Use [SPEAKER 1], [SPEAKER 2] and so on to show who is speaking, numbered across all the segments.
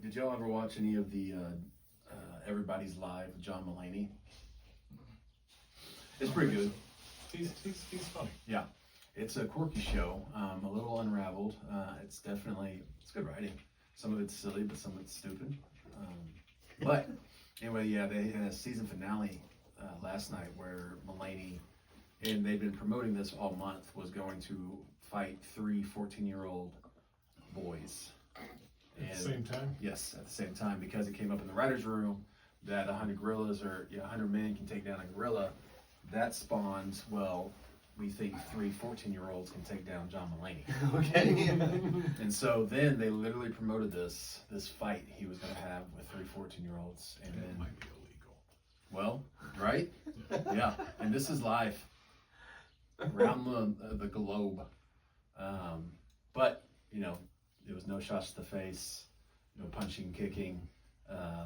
[SPEAKER 1] Did y'all ever watch any of the Everybody's Live with John Mulaney? It's pretty good.
[SPEAKER 2] He's funny.
[SPEAKER 1] Yeah, it's a quirky show, a little unraveled. It's good writing. Some of it's silly, but some of it's stupid. But anyway, yeah, they had a season finale last night where Mulaney, and they've been promoting this all month, was going to fight 3 14-year-old boys.
[SPEAKER 2] At the same time?
[SPEAKER 1] Yes, at the same time, because it came up in the writer's room that 100 men can take down a gorilla. That spawns, well, we think 3 14-year-olds can take down John Mulaney.
[SPEAKER 3] Okay.
[SPEAKER 1] And so then they literally promoted this fight he was going to have with 3 14-year-olds. And
[SPEAKER 2] It
[SPEAKER 1] then,
[SPEAKER 2] might be illegal.
[SPEAKER 1] well, right? Yeah, and this is live around the globe. But, there was no shots to the face, no punching, kicking.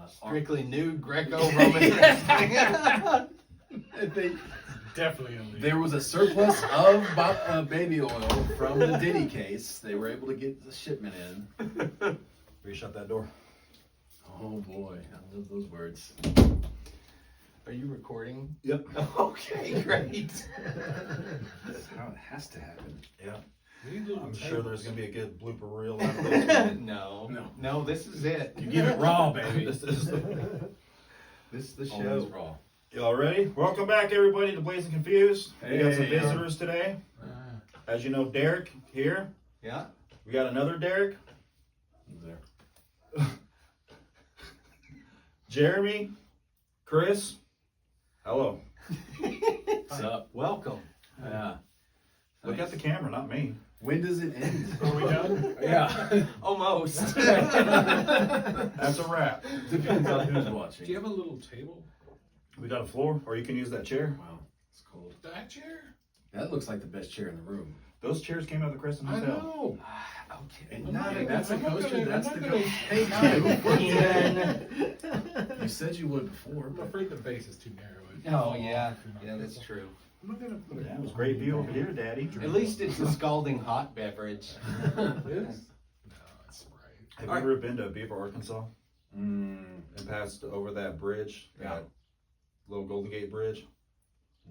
[SPEAKER 3] Strictly nude Greco-Roman wrestling.
[SPEAKER 2] Definitely illegal.
[SPEAKER 1] There was a surplus of baby oil from the Diddy case. They were able to get the shipment in.
[SPEAKER 4] Will you shut that door?
[SPEAKER 1] Oh boy, I love those words.
[SPEAKER 3] Are you recording?
[SPEAKER 4] Yep.
[SPEAKER 3] Okay, great.
[SPEAKER 1] That's how it has to happen.
[SPEAKER 4] Yeah.
[SPEAKER 2] We need little
[SPEAKER 4] I'm sure
[SPEAKER 2] tables.
[SPEAKER 4] there's going to be a good blooper reel out of this.
[SPEAKER 3] No, this is it.
[SPEAKER 1] You give it raw, baby.
[SPEAKER 4] This is
[SPEAKER 3] This is the
[SPEAKER 1] Always
[SPEAKER 3] show.
[SPEAKER 1] raw.
[SPEAKER 4] Y'all ready? Welcome back, everybody, to Blazing Confused. We got some
[SPEAKER 1] Hey.
[SPEAKER 4] visitors today. As you know, Derek here.
[SPEAKER 3] Yeah.
[SPEAKER 4] We got another Derek.
[SPEAKER 1] Who's there?
[SPEAKER 4] Jeremy. Chris. Hello.
[SPEAKER 1] What's up?
[SPEAKER 3] Welcome.
[SPEAKER 1] Yeah.
[SPEAKER 4] Look at the camera, not me.
[SPEAKER 1] When does it end?
[SPEAKER 2] Are we done?
[SPEAKER 1] Yeah.
[SPEAKER 3] Almost.
[SPEAKER 4] That's a wrap.
[SPEAKER 1] Depends on who's
[SPEAKER 2] Do
[SPEAKER 1] watching.
[SPEAKER 2] you have a little table?
[SPEAKER 4] We got a floor, or you can use that chair.
[SPEAKER 1] Wow, it's cold.
[SPEAKER 2] That chair?
[SPEAKER 1] That looks like the best chair in the room.
[SPEAKER 4] Those chairs came out of the Crescent
[SPEAKER 2] I
[SPEAKER 4] Hotel.
[SPEAKER 2] know.
[SPEAKER 3] Okay.
[SPEAKER 1] And
[SPEAKER 2] I'm
[SPEAKER 1] not,
[SPEAKER 2] not gonna-
[SPEAKER 1] that's the
[SPEAKER 2] I'm not
[SPEAKER 1] coaster.
[SPEAKER 2] gonna-
[SPEAKER 1] That's
[SPEAKER 2] I'm
[SPEAKER 1] the
[SPEAKER 2] not gonna-
[SPEAKER 1] coaster.
[SPEAKER 3] Then.
[SPEAKER 1] You said you would before.
[SPEAKER 2] I'm
[SPEAKER 1] But
[SPEAKER 2] afraid the base is too narrow.
[SPEAKER 3] Oh yeah, yeah, that's true.
[SPEAKER 2] I'm not gonna put
[SPEAKER 4] Yeah, it was a great view over here, Daddy.
[SPEAKER 3] At least it's a scalding hot beverage.
[SPEAKER 2] It is? No, it's right.
[SPEAKER 4] Have you ever been to Beaver, Arkansas?
[SPEAKER 1] Mm,
[SPEAKER 4] And passed over that bridge?
[SPEAKER 1] Yeah.
[SPEAKER 4] That little Golden Gate Bridge?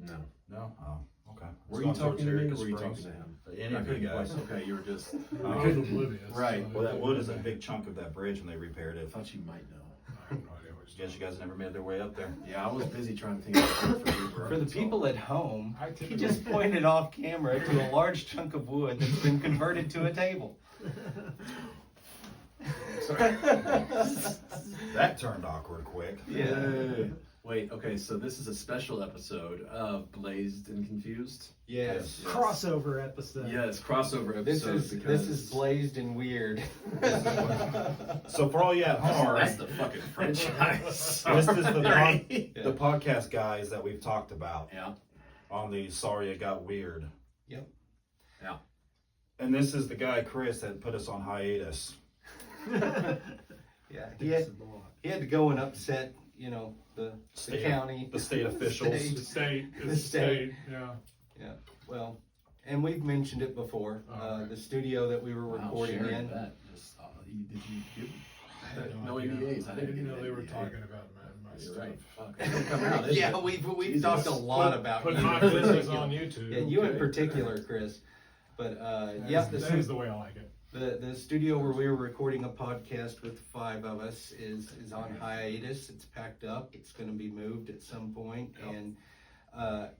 [SPEAKER 1] no.
[SPEAKER 4] No? Oh, okay.
[SPEAKER 1] Were
[SPEAKER 4] It's
[SPEAKER 1] you
[SPEAKER 4] on towards
[SPEAKER 1] talking to me or
[SPEAKER 4] Eureka
[SPEAKER 1] were you talking
[SPEAKER 4] Springs.
[SPEAKER 1] to him?
[SPEAKER 4] Any
[SPEAKER 1] I
[SPEAKER 4] of
[SPEAKER 1] couldn't
[SPEAKER 4] you
[SPEAKER 1] get
[SPEAKER 4] guys.
[SPEAKER 1] Okay, you were just.
[SPEAKER 2] I
[SPEAKER 1] I
[SPEAKER 2] was
[SPEAKER 1] couldn't.
[SPEAKER 2] oblivious.
[SPEAKER 1] Right.
[SPEAKER 2] so
[SPEAKER 4] Well, that
[SPEAKER 2] it
[SPEAKER 4] wood is a
[SPEAKER 2] didn't-
[SPEAKER 4] big chunk of that bridge when they repaired
[SPEAKER 1] I
[SPEAKER 4] it.
[SPEAKER 1] thought you might know.
[SPEAKER 2] I have no idea what
[SPEAKER 4] Guess you guys never made their way up there.
[SPEAKER 1] Yeah, I was busy trying to think of it
[SPEAKER 3] For the people at home,
[SPEAKER 2] I
[SPEAKER 3] he
[SPEAKER 2] typically
[SPEAKER 3] just pointed off camera to a large chunk of wood that's been converted to a table.
[SPEAKER 4] That turned awkward quick.
[SPEAKER 1] Yeah. Wait, okay, so this is a special episode of Blazed and Confused.
[SPEAKER 3] Yes.
[SPEAKER 5] Crossover episode.
[SPEAKER 1] Yes, crossover
[SPEAKER 3] This
[SPEAKER 1] episode.
[SPEAKER 3] is blazed and weird.
[SPEAKER 4] So for all you at home,
[SPEAKER 1] That's the fucking franchise.
[SPEAKER 4] this is the,
[SPEAKER 1] Right.
[SPEAKER 4] the podcast guys that we've talked about
[SPEAKER 1] Yeah.
[SPEAKER 4] on the Sorry It Got Weird.
[SPEAKER 3] Yep.
[SPEAKER 1] Yeah.
[SPEAKER 4] And this is the guy, Chris, that put us on hiatus.
[SPEAKER 3] Yeah, he had to go and upset, the county.
[SPEAKER 4] The state officials.
[SPEAKER 3] State.
[SPEAKER 2] The state.
[SPEAKER 3] The
[SPEAKER 2] It's
[SPEAKER 3] state.
[SPEAKER 2] state. Yeah.
[SPEAKER 3] Yeah, well, and we've mentioned it before.
[SPEAKER 2] Alright.
[SPEAKER 3] The studio that we were
[SPEAKER 1] Wow,
[SPEAKER 3] recording
[SPEAKER 1] sharing
[SPEAKER 3] in.
[SPEAKER 1] that. Just, did you give?
[SPEAKER 2] I had
[SPEAKER 1] No
[SPEAKER 2] idea.
[SPEAKER 1] NDAs. I
[SPEAKER 2] I
[SPEAKER 1] didn't
[SPEAKER 2] didn't
[SPEAKER 1] get
[SPEAKER 2] know
[SPEAKER 1] an
[SPEAKER 2] they were
[SPEAKER 1] NDA.
[SPEAKER 2] talking about my
[SPEAKER 1] You're
[SPEAKER 2] stuff.
[SPEAKER 1] right. Fuck. It don't come out, is
[SPEAKER 3] Yeah,
[SPEAKER 1] it?
[SPEAKER 3] we've
[SPEAKER 1] Jesus.
[SPEAKER 3] talked a lot about
[SPEAKER 2] Put
[SPEAKER 3] you.
[SPEAKER 2] my business on YouTube.
[SPEAKER 3] Yeah, you in
[SPEAKER 2] okay?
[SPEAKER 3] particular, Chris. But
[SPEAKER 2] That is the way I like it.
[SPEAKER 3] the studio where we were recording a podcast with 5 of us is on hiatus. It's packed up. It's going to be moved at some point.
[SPEAKER 1] Yep.
[SPEAKER 3] And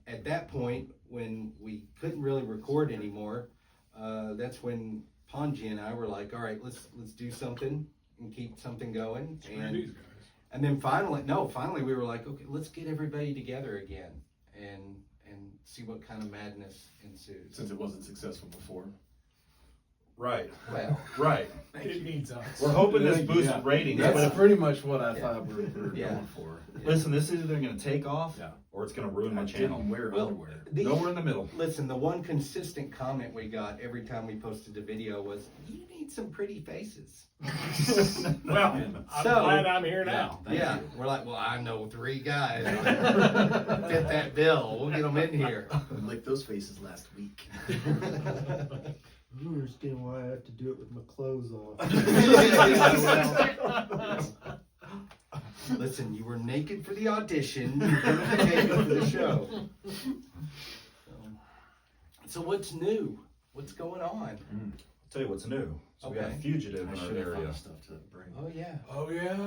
[SPEAKER 3] at that point, when we couldn't really record anymore, that's when Ponji and I were like, all right, let's do something and keep something going.
[SPEAKER 2] Screw these guys.
[SPEAKER 3] And then finally we were like, okay, let's get everybody together again and see what kind of madness ensues.
[SPEAKER 1] Since it wasn't successful before.
[SPEAKER 4] Right.
[SPEAKER 3] Well,
[SPEAKER 4] Right.
[SPEAKER 2] It needs us.
[SPEAKER 4] We're hoping this boosts
[SPEAKER 1] Yeah.
[SPEAKER 4] ratings.
[SPEAKER 1] That's
[SPEAKER 4] But if,
[SPEAKER 1] pretty much what I
[SPEAKER 3] Yeah.
[SPEAKER 1] thought we were
[SPEAKER 3] Yeah.
[SPEAKER 1] going for.
[SPEAKER 4] listen, this is either going to take off
[SPEAKER 1] Yeah.
[SPEAKER 4] or it's going to ruin my
[SPEAKER 1] I
[SPEAKER 4] channel.
[SPEAKER 1] didn't wear
[SPEAKER 3] Well,
[SPEAKER 1] underwear.
[SPEAKER 4] Nowhere in the middle.
[SPEAKER 3] listen, the one consistent comment we got every time we posted a video was, you need some pretty faces.
[SPEAKER 2] Well, I'm
[SPEAKER 3] So-
[SPEAKER 2] glad I'm here now.
[SPEAKER 1] Thank
[SPEAKER 3] yeah,
[SPEAKER 1] you.
[SPEAKER 3] we're like, well, I know 3 guys that fit that bill. We'll get them in here.
[SPEAKER 1] I licked those faces last week.
[SPEAKER 5] don't understand why I have to do it with my clothes on.
[SPEAKER 3] Listen, you were naked for the audition. You're gonna be naked for the show. So what's new? What's going on?
[SPEAKER 4] Tell you what's new. So we got a
[SPEAKER 3] Okay.
[SPEAKER 4] fugitive
[SPEAKER 1] I
[SPEAKER 4] in our
[SPEAKER 1] should have
[SPEAKER 4] area.
[SPEAKER 1] found stuff to bring.
[SPEAKER 3] Oh yeah.
[SPEAKER 2] Oh, yeah.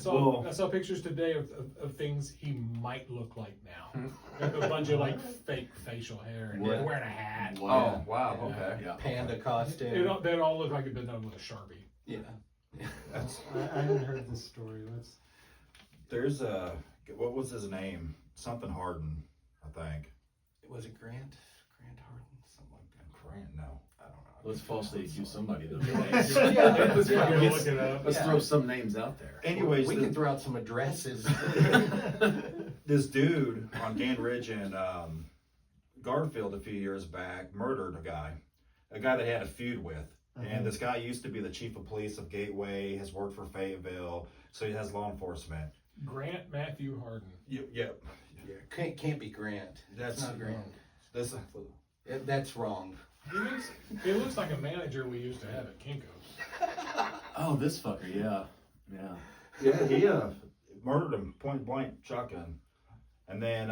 [SPEAKER 4] Well-
[SPEAKER 2] I saw pictures today of things he might look like now. A bunch of like fake facial hair and
[SPEAKER 1] What?
[SPEAKER 2] wearing a hat.
[SPEAKER 1] Wow.
[SPEAKER 3] wow,
[SPEAKER 2] okay.
[SPEAKER 1] Yeah.
[SPEAKER 3] Panda
[SPEAKER 2] They
[SPEAKER 3] costume.
[SPEAKER 2] all look like it'd been done with a Sharpie.
[SPEAKER 3] Yeah.
[SPEAKER 5] I haven't heard this story.
[SPEAKER 4] There's what was his name? Something Harden, I think.
[SPEAKER 3] Was it Grant? Grant Harden? Something like that.
[SPEAKER 4] Grant? No.
[SPEAKER 3] I don't know.
[SPEAKER 1] Let's falsely accuse somebody though.
[SPEAKER 3] Yeah,
[SPEAKER 1] Let's
[SPEAKER 3] yeah.
[SPEAKER 1] fucking
[SPEAKER 2] Look it up.
[SPEAKER 1] let's
[SPEAKER 3] Yeah.
[SPEAKER 1] throw some names out there.
[SPEAKER 4] Anyways,
[SPEAKER 3] we can throw out some addresses.
[SPEAKER 4] this dude on Gan Ridge in Garfield a few years back murdered a guy that he had a feud with. And this guy used to be the chief of police of Gateway, has worked for Fayetteville, so he has law enforcement.
[SPEAKER 2] Grant Matthew Harden.
[SPEAKER 4] Yep.
[SPEAKER 3] Yeah, can't be Grant.
[SPEAKER 4] That's
[SPEAKER 3] It's not Grant.
[SPEAKER 4] This,
[SPEAKER 3] That's wrong.
[SPEAKER 2] He looks like a manager we used to have at Kinko's.
[SPEAKER 1] Oh, this fucker, yeah.
[SPEAKER 4] he murdered him point blank shotgun. And then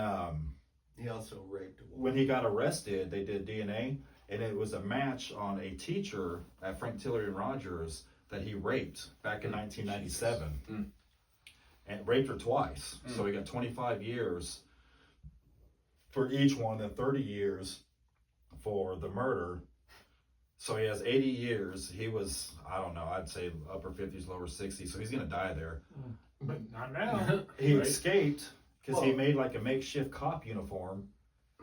[SPEAKER 3] He also raped a woman.
[SPEAKER 4] when he got arrested, they did DNA, and it was a match on a teacher at Frank Tillery and Rogers that he raped back in 1997. And raped her twice. So he got 25 years for each one, and 30 years for the murder. So he has 80 years. He was, I don't know, I'd say upper 50s, lower 60s. So he's going to die there.
[SPEAKER 2] But not now.
[SPEAKER 4] He
[SPEAKER 2] Right?
[SPEAKER 4] escaped because he
[SPEAKER 3] Well-
[SPEAKER 4] made like a makeshift cop uniform.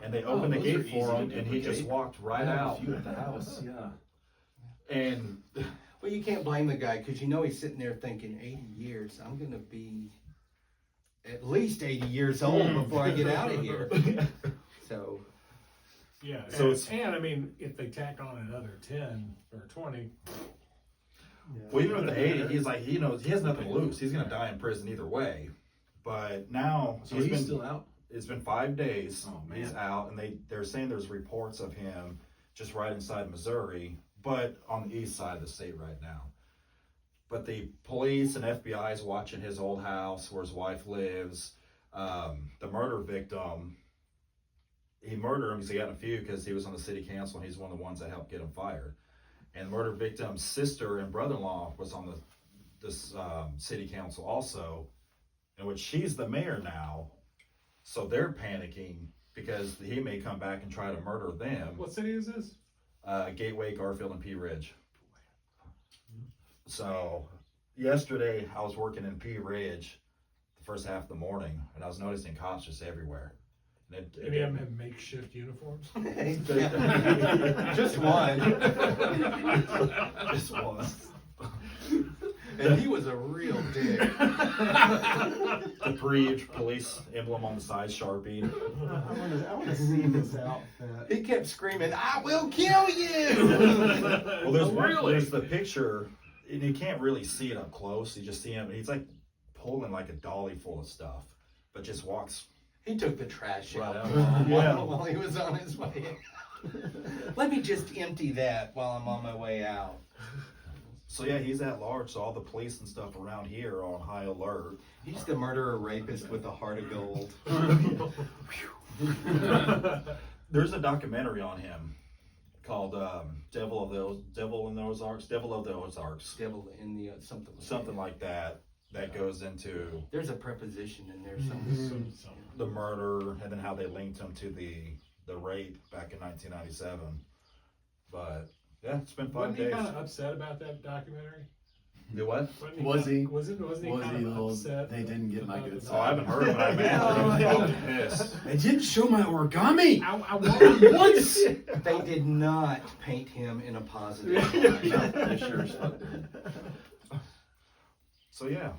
[SPEAKER 4] And they opened the
[SPEAKER 1] those are
[SPEAKER 4] gate for
[SPEAKER 1] easy to
[SPEAKER 4] him, and he just
[SPEAKER 1] duplicate.
[SPEAKER 4] walked right
[SPEAKER 1] I have
[SPEAKER 4] out.
[SPEAKER 1] a few at the house, yeah.
[SPEAKER 4] And
[SPEAKER 3] Well, you can't blame the guy because you know he's sitting there thinking, 80 years, I'm going to be at least 80 years old before I get out of here. So,
[SPEAKER 2] Yeah.
[SPEAKER 4] So
[SPEAKER 2] and I mean, if they tack on another 10 or 20,
[SPEAKER 4] well, even with the 80, he's like, he knows he has nothing to lose. He's going to die in prison either way. But now
[SPEAKER 1] So he's still out?
[SPEAKER 4] It's been 5 days.
[SPEAKER 1] Oh, man.
[SPEAKER 4] He's out, and they're saying there's reports of him just right inside Missouri, but on the east side of the state right now. But the police and FBI is watching his old house where his wife lives. The murder victim, he murdered him because he got in a feud because he was on the city council, and he's one of the ones that helped get him fired. And the murder victim's sister and brother-in-law was on this city council also, in which she's the mayor now. So they're panicking because he may come back and try to murder them.
[SPEAKER 2] what city is this?
[SPEAKER 4] Gateway, Garfield, and Pea Ridge. So yesterday I was working in Pea Ridge the first half of the morning, and I was noticing cops just everywhere. And
[SPEAKER 2] Any of them have makeshift uniforms?
[SPEAKER 3] just one.
[SPEAKER 4] just one.
[SPEAKER 3] And he was a real dick.
[SPEAKER 4] The police emblem on the side, Sharpie.
[SPEAKER 5] I want to see this outfit.
[SPEAKER 3] He kept screaming, I will kill you!
[SPEAKER 4] Well,
[SPEAKER 2] Really?
[SPEAKER 4] there's the picture, and you can't really see it up close. You just see him. He's like pulling like a dolly full of stuff, but just walks.
[SPEAKER 3] He took the trash out
[SPEAKER 4] Right. Yeah.
[SPEAKER 3] while he was on his way. Let me just empty that while I'm on my way out.
[SPEAKER 4] So yeah, he's at large. So all the police and stuff around here are on high alert.
[SPEAKER 3] He's the murderer rapist with a heart of gold.
[SPEAKER 4] There's a documentary on him called Devil of the Ozarks.
[SPEAKER 3] Devil in the
[SPEAKER 4] Something like that. That goes into
[SPEAKER 3] There's a preposition in there somewhere.
[SPEAKER 4] the murder and then how they linked him to the rape back in 1997. But yeah, it's been 5
[SPEAKER 2] Wasn't he
[SPEAKER 4] days.
[SPEAKER 2] kind of upset about that documentary?
[SPEAKER 4] Do what?
[SPEAKER 1] Was he?
[SPEAKER 2] Wasn't he
[SPEAKER 1] Was
[SPEAKER 2] kind
[SPEAKER 1] he
[SPEAKER 2] of
[SPEAKER 1] little-
[SPEAKER 2] upset?
[SPEAKER 1] they didn't get my
[SPEAKER 2] about
[SPEAKER 1] good
[SPEAKER 2] the
[SPEAKER 1] side.
[SPEAKER 4] Oh, I haven't heard, but I imagine he was probably pissed.
[SPEAKER 1] They didn't show my origami!
[SPEAKER 2] I want
[SPEAKER 1] Once!
[SPEAKER 3] They did not paint him in a positive light.
[SPEAKER 1] They sure as fuck did.
[SPEAKER 4] So yeah,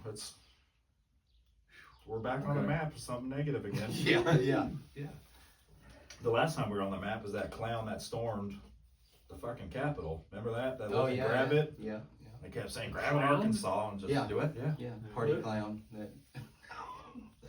[SPEAKER 4] we're back on the
[SPEAKER 1] Okay.
[SPEAKER 4] map with something negative again.
[SPEAKER 3] Yeah.
[SPEAKER 4] The last time we were on the map was that clown that stormed the fucking Capitol. Remember that? That
[SPEAKER 3] Oh,
[SPEAKER 4] wasn't
[SPEAKER 3] yeah.
[SPEAKER 4] grab it.
[SPEAKER 3] Yeah.
[SPEAKER 4] They kept saying grab it,
[SPEAKER 2] Clown?
[SPEAKER 4] Arkansas, and just
[SPEAKER 3] Yeah.
[SPEAKER 4] do it. Yeah.
[SPEAKER 3] Yeah. Party clown.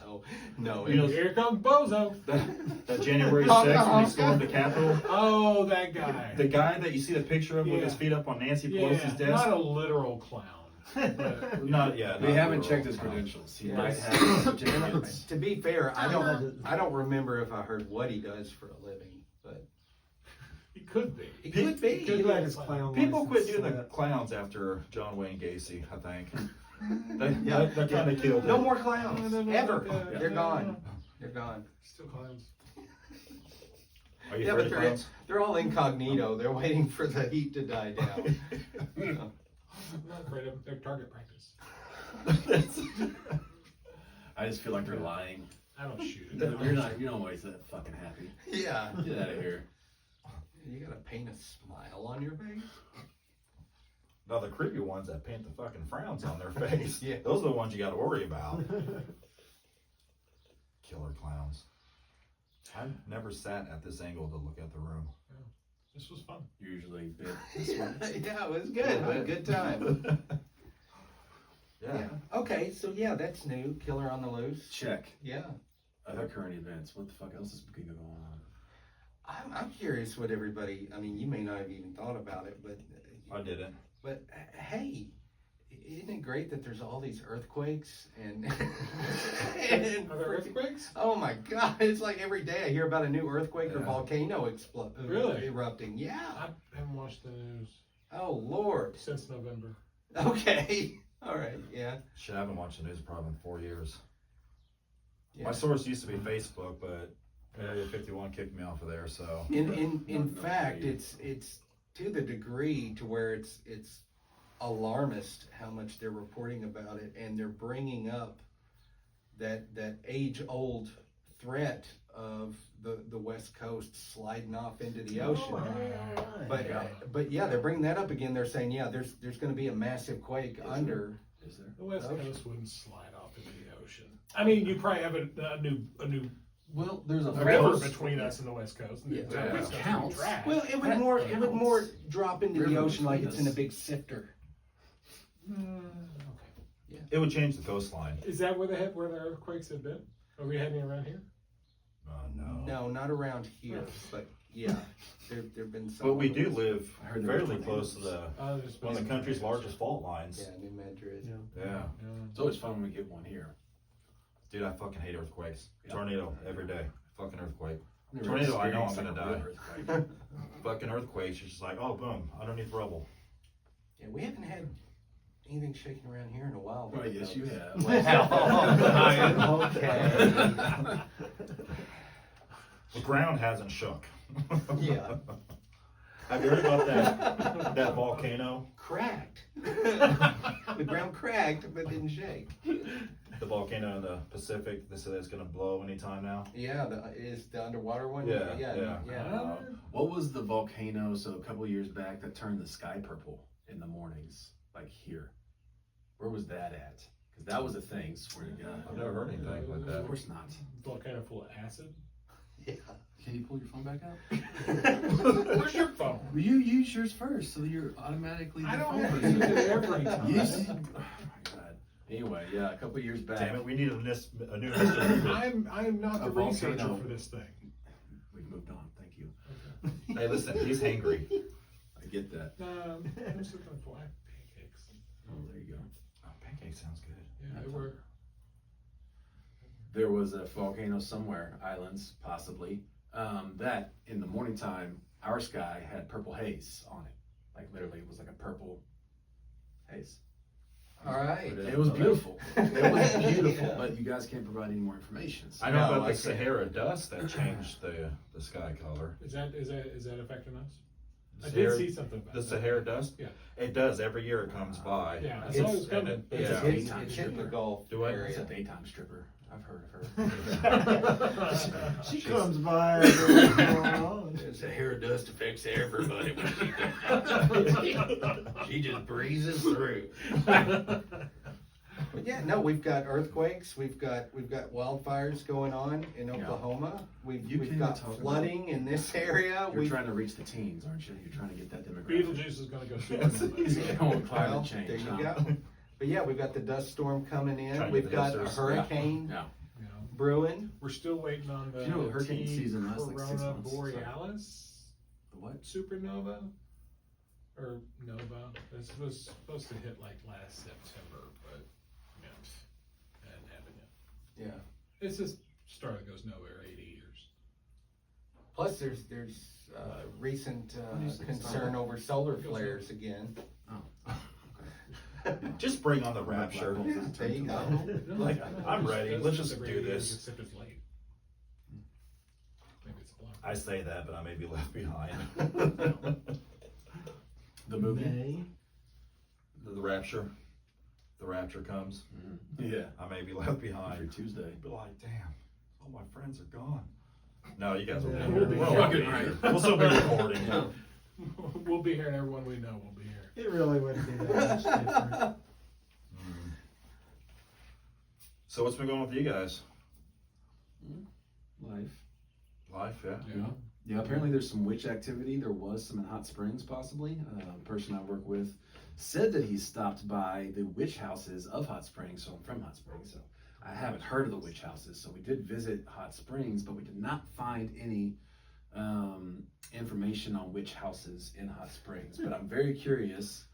[SPEAKER 3] No.
[SPEAKER 4] You know,
[SPEAKER 2] Here comes Bozo.
[SPEAKER 4] That January 6th when he stormed the Capitol.
[SPEAKER 2] Oh, that guy.
[SPEAKER 4] The guy that you see the picture of with his
[SPEAKER 2] Yeah.
[SPEAKER 4] feet up on Nancy
[SPEAKER 2] Yeah,
[SPEAKER 4] Pelosi's desk.
[SPEAKER 2] not a literal clown. But
[SPEAKER 4] Not yeah.
[SPEAKER 1] We
[SPEAKER 4] not
[SPEAKER 1] haven't
[SPEAKER 4] literal
[SPEAKER 1] checked his
[SPEAKER 4] clown.
[SPEAKER 1] credentials. He
[SPEAKER 3] Yes.
[SPEAKER 1] might have certificates.
[SPEAKER 3] To be fair, I don't remember if I heard what he does for a living, but
[SPEAKER 2] he could be.
[SPEAKER 3] he could be.
[SPEAKER 2] He could
[SPEAKER 5] He
[SPEAKER 2] be
[SPEAKER 5] let
[SPEAKER 2] a
[SPEAKER 5] his
[SPEAKER 2] clown.
[SPEAKER 5] clown
[SPEAKER 4] People quit
[SPEAKER 5] license
[SPEAKER 4] doing the
[SPEAKER 5] set.
[SPEAKER 4] clowns after John Wayne Gacy, I think.
[SPEAKER 3] Yeah.
[SPEAKER 4] That kind of killed
[SPEAKER 3] No
[SPEAKER 4] it.
[SPEAKER 3] more clowns
[SPEAKER 2] No,
[SPEAKER 3] ever.
[SPEAKER 2] yeah.
[SPEAKER 3] They're gone. They're gone.
[SPEAKER 2] Still clowns.
[SPEAKER 4] Are you
[SPEAKER 3] Yeah,
[SPEAKER 4] afraid
[SPEAKER 3] but
[SPEAKER 4] of
[SPEAKER 3] they're
[SPEAKER 4] clowns?
[SPEAKER 3] they're all incognito. They're waiting for the heat to die down.
[SPEAKER 2] I'm not afraid of their target practice.
[SPEAKER 1] I just feel like they're lying.
[SPEAKER 2] I don't shoot it.
[SPEAKER 1] You're not always that fucking happy.
[SPEAKER 3] Yeah.
[SPEAKER 1] Get out of here.
[SPEAKER 3] You gotta paint a smile on your face.
[SPEAKER 4] No, the creepy ones that paint the fucking frowns on their face.
[SPEAKER 3] Yeah.
[SPEAKER 4] Those are the ones you got to worry about. Killer clowns. I've never sat at this angle to look at the room.
[SPEAKER 2] This was fun.
[SPEAKER 1] Usually, but
[SPEAKER 3] Yeah, it was good. It was a good time.
[SPEAKER 4] Yeah.
[SPEAKER 3] Okay, so yeah, that's new. Killer on the Loose.
[SPEAKER 1] check.
[SPEAKER 3] Yeah.
[SPEAKER 1] Other current events. What the fuck else is going on?
[SPEAKER 3] I'm curious what everybody. I mean, you may not have even thought about it, but
[SPEAKER 4] I didn't.
[SPEAKER 3] Hey, isn't it great that there's all these earthquakes and, and
[SPEAKER 2] Are there earthquakes?
[SPEAKER 3] oh my God, it's like every day I hear about a new earthquake or
[SPEAKER 1] Yeah.
[SPEAKER 3] volcano
[SPEAKER 2] Really?
[SPEAKER 3] erupting. Yeah.
[SPEAKER 2] I haven't watched the news
[SPEAKER 3] Oh Lord.
[SPEAKER 2] since November.
[SPEAKER 3] Okay. All right. Yeah.
[SPEAKER 4] Shit, I haven't watched the news probably in 4 years.
[SPEAKER 3] Yeah.
[SPEAKER 4] My source used to be Facebook, but Area 51 kicked me off of there, so.
[SPEAKER 3] In
[SPEAKER 1] No,
[SPEAKER 3] fact,
[SPEAKER 1] no.
[SPEAKER 3] it's to the degree to where it's alarmist how much they're reporting about it, and they're bringing up that age old threat of the West Coast sliding off into the ocean. But yeah, they're bringing that up again. They're saying there's going to be a massive quake under.
[SPEAKER 1] Is there?
[SPEAKER 2] The West
[SPEAKER 3] Ocean.
[SPEAKER 2] Coast wouldn't slide off into the ocean. I mean, you probably have a new
[SPEAKER 1] Well, there's a
[SPEAKER 2] river
[SPEAKER 1] force.
[SPEAKER 2] between us and the West Coast. And
[SPEAKER 3] Yeah.
[SPEAKER 2] the
[SPEAKER 1] Yeah.
[SPEAKER 2] West Coast
[SPEAKER 1] Counts.
[SPEAKER 2] would trash.
[SPEAKER 3] Well, it would more drop into the
[SPEAKER 1] River
[SPEAKER 3] ocean like
[SPEAKER 1] between
[SPEAKER 3] it's in a
[SPEAKER 1] us.
[SPEAKER 3] big sifter.
[SPEAKER 2] Okay.
[SPEAKER 4] It would change the coastline.
[SPEAKER 2] Is that where the earthquakes have been? Are we having around here?
[SPEAKER 4] No.
[SPEAKER 3] No, not around here, but yeah, there've been some.
[SPEAKER 4] But we do live
[SPEAKER 1] I heard there were
[SPEAKER 4] fairly close to
[SPEAKER 1] tornadoes.
[SPEAKER 4] one of the country's largest fault lines.
[SPEAKER 3] Yeah, New Madrid.
[SPEAKER 4] Yeah.
[SPEAKER 1] It's always fun when we get one here.
[SPEAKER 4] Dude, I fucking hate earthquakes.
[SPEAKER 1] Yeah.
[SPEAKER 4] Tornado every day. Fucking earthquake.
[SPEAKER 1] Never
[SPEAKER 4] Tornado, I know I'm
[SPEAKER 1] experienced
[SPEAKER 4] gonna
[SPEAKER 1] a real
[SPEAKER 4] die.
[SPEAKER 1] earthquake.
[SPEAKER 4] Fucking earthquakes. You're just like, oh, boom, underneath rubble.
[SPEAKER 3] Yeah, we haven't had anything shaking around here in a while.
[SPEAKER 1] Well, yes, you have.
[SPEAKER 3] Well, okay.
[SPEAKER 4] The ground hasn't shook.
[SPEAKER 3] Yeah.
[SPEAKER 4] Have you heard about that volcano?
[SPEAKER 3] Cracked. The ground cracked, but didn't shake.
[SPEAKER 4] The volcano in the Pacific. They said it's gonna blow anytime now.
[SPEAKER 3] Yeah, is the underwater one?
[SPEAKER 4] Yeah,
[SPEAKER 3] yeah.
[SPEAKER 1] Uh, what was the volcano? So a couple years back, that turned the sky purple in the mornings, like here. Where was that at? Because that was a thing. Swear to God.
[SPEAKER 4] I've never heard anything like
[SPEAKER 1] Of
[SPEAKER 4] that.
[SPEAKER 1] course not.
[SPEAKER 2] Volcano full of acid.
[SPEAKER 3] Yeah.
[SPEAKER 1] Can you pull your phone back out?
[SPEAKER 2] Where's your phone?
[SPEAKER 1] Well, you use yours first, so you're automatically.
[SPEAKER 2] I
[SPEAKER 1] the
[SPEAKER 2] don't
[SPEAKER 1] phone
[SPEAKER 2] have to
[SPEAKER 1] person.
[SPEAKER 2] use it every time.
[SPEAKER 1] Yes. Oh my God. Anyway, yeah, a couple years back.
[SPEAKER 4] Damn it, we need a new mystery.
[SPEAKER 2] I'm not
[SPEAKER 1] A
[SPEAKER 2] the researcher
[SPEAKER 1] volcano.
[SPEAKER 2] for this thing.
[SPEAKER 1] We've moved on. Thank you.
[SPEAKER 4] Hey, listen, he's hangry.
[SPEAKER 1] I get that.
[SPEAKER 2] I'm just looking for pancakes.
[SPEAKER 1] Oh, there you go.
[SPEAKER 4] Oh, pancake sounds good.
[SPEAKER 2] Yeah, they were.
[SPEAKER 1] There was a volcano somewhere, islands possibly, that in the morning time, our sky had purple haze on it. Like literally, it was like a purple haze.
[SPEAKER 3] All right.
[SPEAKER 1] It was beautiful. It was beautiful,
[SPEAKER 3] Yeah.
[SPEAKER 1] but you guys can't provide any more information. So.
[SPEAKER 4] I know
[SPEAKER 3] No,
[SPEAKER 4] about
[SPEAKER 3] I
[SPEAKER 4] the
[SPEAKER 3] can't.
[SPEAKER 4] Sahara dust that changed the sky color.
[SPEAKER 2] Is that affecting us? I did
[SPEAKER 4] Sahara-
[SPEAKER 2] see something about
[SPEAKER 4] The
[SPEAKER 2] that.
[SPEAKER 4] Sahara dust?
[SPEAKER 2] Yeah.
[SPEAKER 4] It does. Every year it comes by.
[SPEAKER 2] Yeah, I
[SPEAKER 3] It's-
[SPEAKER 2] saw it was
[SPEAKER 4] and
[SPEAKER 2] coming.
[SPEAKER 4] it-
[SPEAKER 1] It's
[SPEAKER 4] yeah.
[SPEAKER 1] a
[SPEAKER 3] It's
[SPEAKER 1] daytime
[SPEAKER 3] hitting the
[SPEAKER 1] stripper.
[SPEAKER 3] Gulf
[SPEAKER 4] Do I?
[SPEAKER 1] It's a
[SPEAKER 3] area.
[SPEAKER 1] daytime stripper. I've heard of her.
[SPEAKER 5] She comes by every once in a while.
[SPEAKER 3] Sahara dust affects everybody when she just breezes through. But yeah, no, we've got earthquakes, we've got wildfires going on in
[SPEAKER 1] Yeah.
[SPEAKER 3] Oklahoma.
[SPEAKER 1] You
[SPEAKER 3] We've
[SPEAKER 1] can
[SPEAKER 3] got
[SPEAKER 1] talk about-
[SPEAKER 3] flooding in this area.
[SPEAKER 1] You're
[SPEAKER 3] We've
[SPEAKER 1] trying to reach the teens, aren't you? You're trying to get that demographic.
[SPEAKER 2] Beetlejuice is going to go super.
[SPEAKER 1] He's going with climate
[SPEAKER 3] well,
[SPEAKER 1] change.
[SPEAKER 3] there you
[SPEAKER 1] huh?
[SPEAKER 3] go. But yeah, we've got the dust storm coming in.
[SPEAKER 4] Trying to
[SPEAKER 3] We've
[SPEAKER 4] get the
[SPEAKER 3] got a
[SPEAKER 4] hipsters.
[SPEAKER 3] hurricane.
[SPEAKER 1] Yeah.
[SPEAKER 2] Yeah.
[SPEAKER 3] brewing.
[SPEAKER 2] We're still waiting on the
[SPEAKER 1] You know, hurricane
[SPEAKER 2] T
[SPEAKER 1] season lasts like 6
[SPEAKER 2] Corona
[SPEAKER 1] months.
[SPEAKER 2] Borealis
[SPEAKER 1] The what?
[SPEAKER 2] supernova or nova. This was supposed to hit like last September, but yeah, that didn't happen yet.
[SPEAKER 3] Yeah.
[SPEAKER 2] It's just star that goes nowhere 80 years.
[SPEAKER 3] Plus, there's recent
[SPEAKER 1] When you say
[SPEAKER 3] concern over solar flares again.
[SPEAKER 1] Oh.
[SPEAKER 4] Just bring on the rapture.
[SPEAKER 3] There you go.
[SPEAKER 4] Like, I'm ready. Let's just
[SPEAKER 2] Every
[SPEAKER 4] do
[SPEAKER 2] 80 years,
[SPEAKER 4] this.
[SPEAKER 2] Except it's late. Maybe it's a long.
[SPEAKER 4] I say that, but I may be left behind.
[SPEAKER 1] The movie?
[SPEAKER 5] May.
[SPEAKER 4] The rapture. The rapture comes.
[SPEAKER 1] Yeah.
[SPEAKER 4] I may be left
[SPEAKER 1] Every
[SPEAKER 4] behind.
[SPEAKER 1] Tuesday.
[SPEAKER 4] Be like, damn, all my friends are gone. No, you guys will be
[SPEAKER 5] Yeah,
[SPEAKER 4] here.
[SPEAKER 5] we'll be
[SPEAKER 4] We'll
[SPEAKER 1] here.
[SPEAKER 4] all be here. We'll still be recording.
[SPEAKER 1] Yeah.
[SPEAKER 2] We'll be here, and everyone we know will be here.
[SPEAKER 5] It really wouldn't be that much different.
[SPEAKER 4] Mm. So what's been going on with you guys?
[SPEAKER 1] Life.
[SPEAKER 4] Life, yeah.
[SPEAKER 2] Yeah.
[SPEAKER 1] Yeah, apparently there's some witch activity. There was some in Hot Springs, possibly. A person I work with said that he stopped by the witch houses of Hot Springs, so I'm from Hot Springs, so I haven't heard of the witch houses. So we did visit Hot Springs, but we did not find any information on witch houses in Hot Springs. But I'm very curious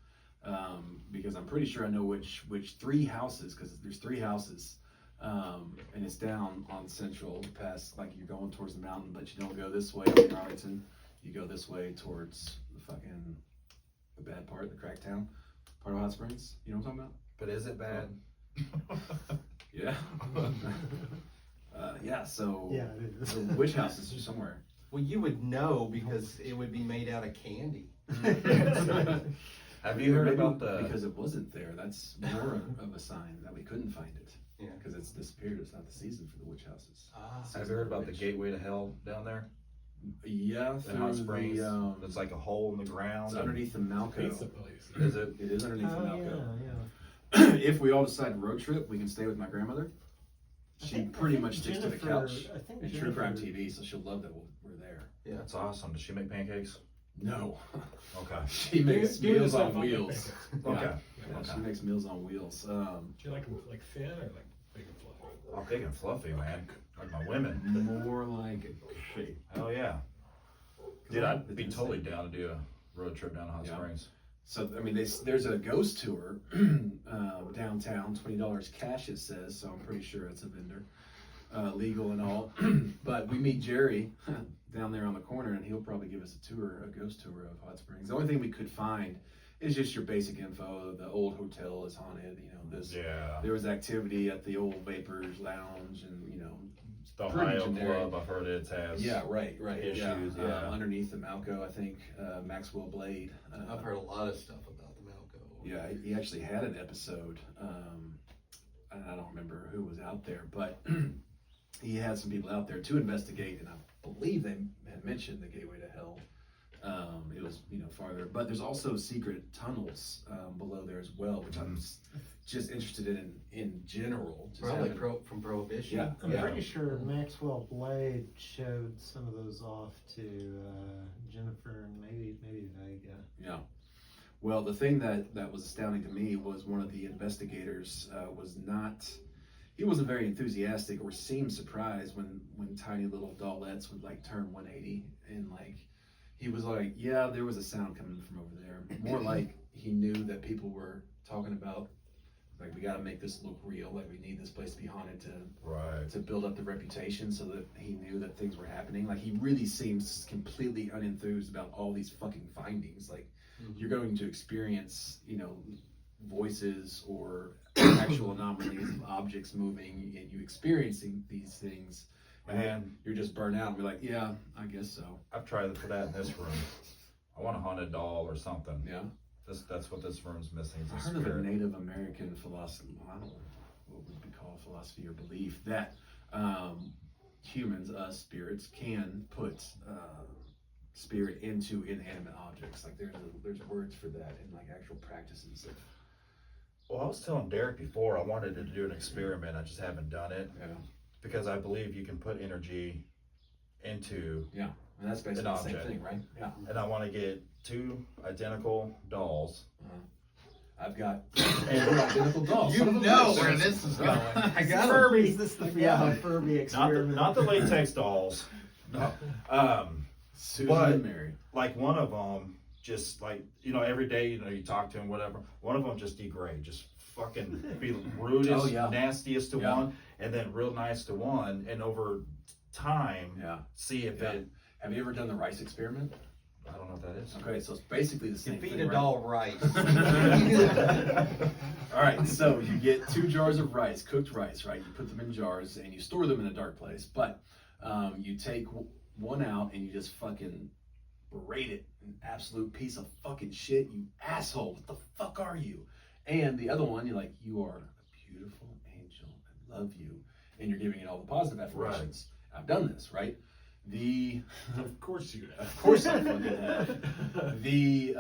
[SPEAKER 1] because I'm pretty sure I know which 3 houses, because there's 3 houses. And it's down on Central, past, like you're going towards the mountain, but you don't go this way in Arlington. You go this way towards the bad part, the Cracktown part of Hot Springs. You know what I'm talking
[SPEAKER 4] But is it bad?
[SPEAKER 1] about? Yeah. Yeah, so
[SPEAKER 5] Yeah, it is.
[SPEAKER 1] the witch houses are somewhere.
[SPEAKER 3] Well, you would know because it would be made out of candy.
[SPEAKER 4] Have you heard
[SPEAKER 1] Maybe
[SPEAKER 4] about the?
[SPEAKER 1] Because it wasn't there. That's more of a sign that we couldn't find it.
[SPEAKER 3] Yeah.
[SPEAKER 1] Because it's disappeared. It's not the season for the witch houses.
[SPEAKER 4] Have you heard about the gateway to hell down there
[SPEAKER 1] Yeah,
[SPEAKER 4] in
[SPEAKER 1] through
[SPEAKER 4] Hot Springs?
[SPEAKER 1] the,
[SPEAKER 4] It's like a hole in the ground.
[SPEAKER 1] it's underneath the Malco.
[SPEAKER 2] Pizza place.
[SPEAKER 4] Is it?
[SPEAKER 1] It is underneath the
[SPEAKER 5] Oh,
[SPEAKER 1] Malco.
[SPEAKER 5] yeah.
[SPEAKER 1] If we all decide to road trip, we can stay with my grandmother. She
[SPEAKER 5] I
[SPEAKER 1] pretty
[SPEAKER 5] think
[SPEAKER 1] much sticks to the
[SPEAKER 5] Jennifer-
[SPEAKER 1] couch
[SPEAKER 5] I think
[SPEAKER 1] and True Crime
[SPEAKER 5] Jennifer-
[SPEAKER 1] TV, so she'll love that we're there.
[SPEAKER 4] That's awesome. Does she make pancakes?
[SPEAKER 1] No,
[SPEAKER 4] Okay.
[SPEAKER 1] she makes
[SPEAKER 2] Give me
[SPEAKER 1] meals
[SPEAKER 2] the
[SPEAKER 1] on
[SPEAKER 2] stuff
[SPEAKER 1] wheels.
[SPEAKER 2] pancakes.
[SPEAKER 4] Okay.
[SPEAKER 1] Yeah,
[SPEAKER 4] Okay.
[SPEAKER 1] she makes meals on wheels.
[SPEAKER 2] Do you like them like thin or like big and fluffy?
[SPEAKER 4] I'm big and fluffy, man. Like my women.
[SPEAKER 1] More like shape.
[SPEAKER 4] Hell yeah. Dude, I'd be totally down to do a road trip down to Hot
[SPEAKER 1] Yeah.
[SPEAKER 4] Springs.
[SPEAKER 1] So I mean, there's a ghost tour downtown, $20 cash it says. So I'm pretty sure it's a vendor, legal and all. But we meet Jerry down there on the corner, and he'll probably give us a ghost tour of Hot Springs. The only thing we could find is just your basic info. The old hotel is haunted. You know,
[SPEAKER 4] Yeah.
[SPEAKER 1] there was activity at the old Vapors Lounge, and you know.
[SPEAKER 4] The
[SPEAKER 1] Pretty
[SPEAKER 4] Ohio
[SPEAKER 1] generic.
[SPEAKER 4] Club, I've heard it has.
[SPEAKER 1] Yeah, right.
[SPEAKER 4] Issues, yeah.
[SPEAKER 1] Underneath the Malco, I think Maxwell Blade.
[SPEAKER 3] I've heard a lot of stuff about the Malco.
[SPEAKER 1] Yeah, he actually had an episode. And I don't remember who was out there, but he had some people out there to investigate, and I believe they had mentioned the Gateway to Hell. It was, farther, but there's also secret tunnels below there as well, which I'm just interested in general. Just
[SPEAKER 3] Probably
[SPEAKER 1] having-
[SPEAKER 3] from Prohibition.
[SPEAKER 1] Yeah.
[SPEAKER 5] I'm pretty sure Maxwell Blade showed some of those off to Jennifer and maybe Vega.
[SPEAKER 1] Yeah. Well, the thing that was astounding to me was one of the investigators he wasn't very enthusiastic or seemed surprised when tiny little Dollettes would like turn 180, and like he was like, yeah, there was a sound coming from over there. More like he knew that people were talking about, like, we got to make this look real. Like, we need this place to be haunted
[SPEAKER 4] Right.
[SPEAKER 1] to build up the reputation, so that he knew that things were happening. Like, he really seems completely unenthused about all these fucking findings. Like, you're going to experience, voices or actual anomalies of objects moving, and you experiencing these things, and
[SPEAKER 4] Man,
[SPEAKER 1] you're just burnt out and be like, yeah, I guess so.
[SPEAKER 4] I've tried for that in this room. I want a haunted doll or something.
[SPEAKER 1] Yeah.
[SPEAKER 4] That's what this room's missing. Is
[SPEAKER 1] I
[SPEAKER 4] a
[SPEAKER 1] heard of a
[SPEAKER 4] spirit.
[SPEAKER 1] Native American philosophy, I don't know what would be called philosophy or belief, that humans, us spirits, can put spirit into inanimate objects. Like there's words for that in like actual practices of,
[SPEAKER 4] Well, I was telling Derek before I wanted to do an experiment. I just haven't done it because I believe you can put energy into,
[SPEAKER 1] and that's basically
[SPEAKER 4] An
[SPEAKER 1] the same
[SPEAKER 4] object.
[SPEAKER 1] thing, right? Yeah.
[SPEAKER 4] and I want to get 2 identical dolls,
[SPEAKER 1] I've got identical dolls.
[SPEAKER 3] You
[SPEAKER 1] Son of a
[SPEAKER 3] know
[SPEAKER 1] bitch.
[SPEAKER 3] where this is going.
[SPEAKER 1] I got 'em.
[SPEAKER 5] Furby. Is this the
[SPEAKER 3] Yeah.
[SPEAKER 5] Furby
[SPEAKER 4] Not the,
[SPEAKER 5] experiment?
[SPEAKER 4] not the latex dolls. No.
[SPEAKER 1] Susan
[SPEAKER 4] But-
[SPEAKER 1] and Mary.
[SPEAKER 4] Like one of them, just like, you know, every day, you know, you talk to him, whatever. One of them just degrade, just fucking be rudest,
[SPEAKER 1] Oh, yeah.
[SPEAKER 4] nastiest to
[SPEAKER 1] Yeah.
[SPEAKER 4] one, and then real nice to one. And over time,
[SPEAKER 1] Yeah.
[SPEAKER 4] see if
[SPEAKER 1] Yeah.
[SPEAKER 4] it,
[SPEAKER 1] Have you ever done the rice experiment?
[SPEAKER 4] I don't know what that is.
[SPEAKER 1] Okay, so it's basically the same
[SPEAKER 3] You feed
[SPEAKER 1] thing.
[SPEAKER 3] a
[SPEAKER 1] right?
[SPEAKER 3] doll rice.
[SPEAKER 1] All right, so you get 2 jars of rice, cooked rice, right? You put them in jars and you store them in a dark place. But you take one out and you just fucking berate it, an absolute piece of fucking shit. You asshole! What the fuck are you? And the other one, you're like, you are a beautiful angel. I love you, and you're giving it all the positive affirmations. I've done this, right?
[SPEAKER 2] Of course you have.
[SPEAKER 1] Of course I fucking have.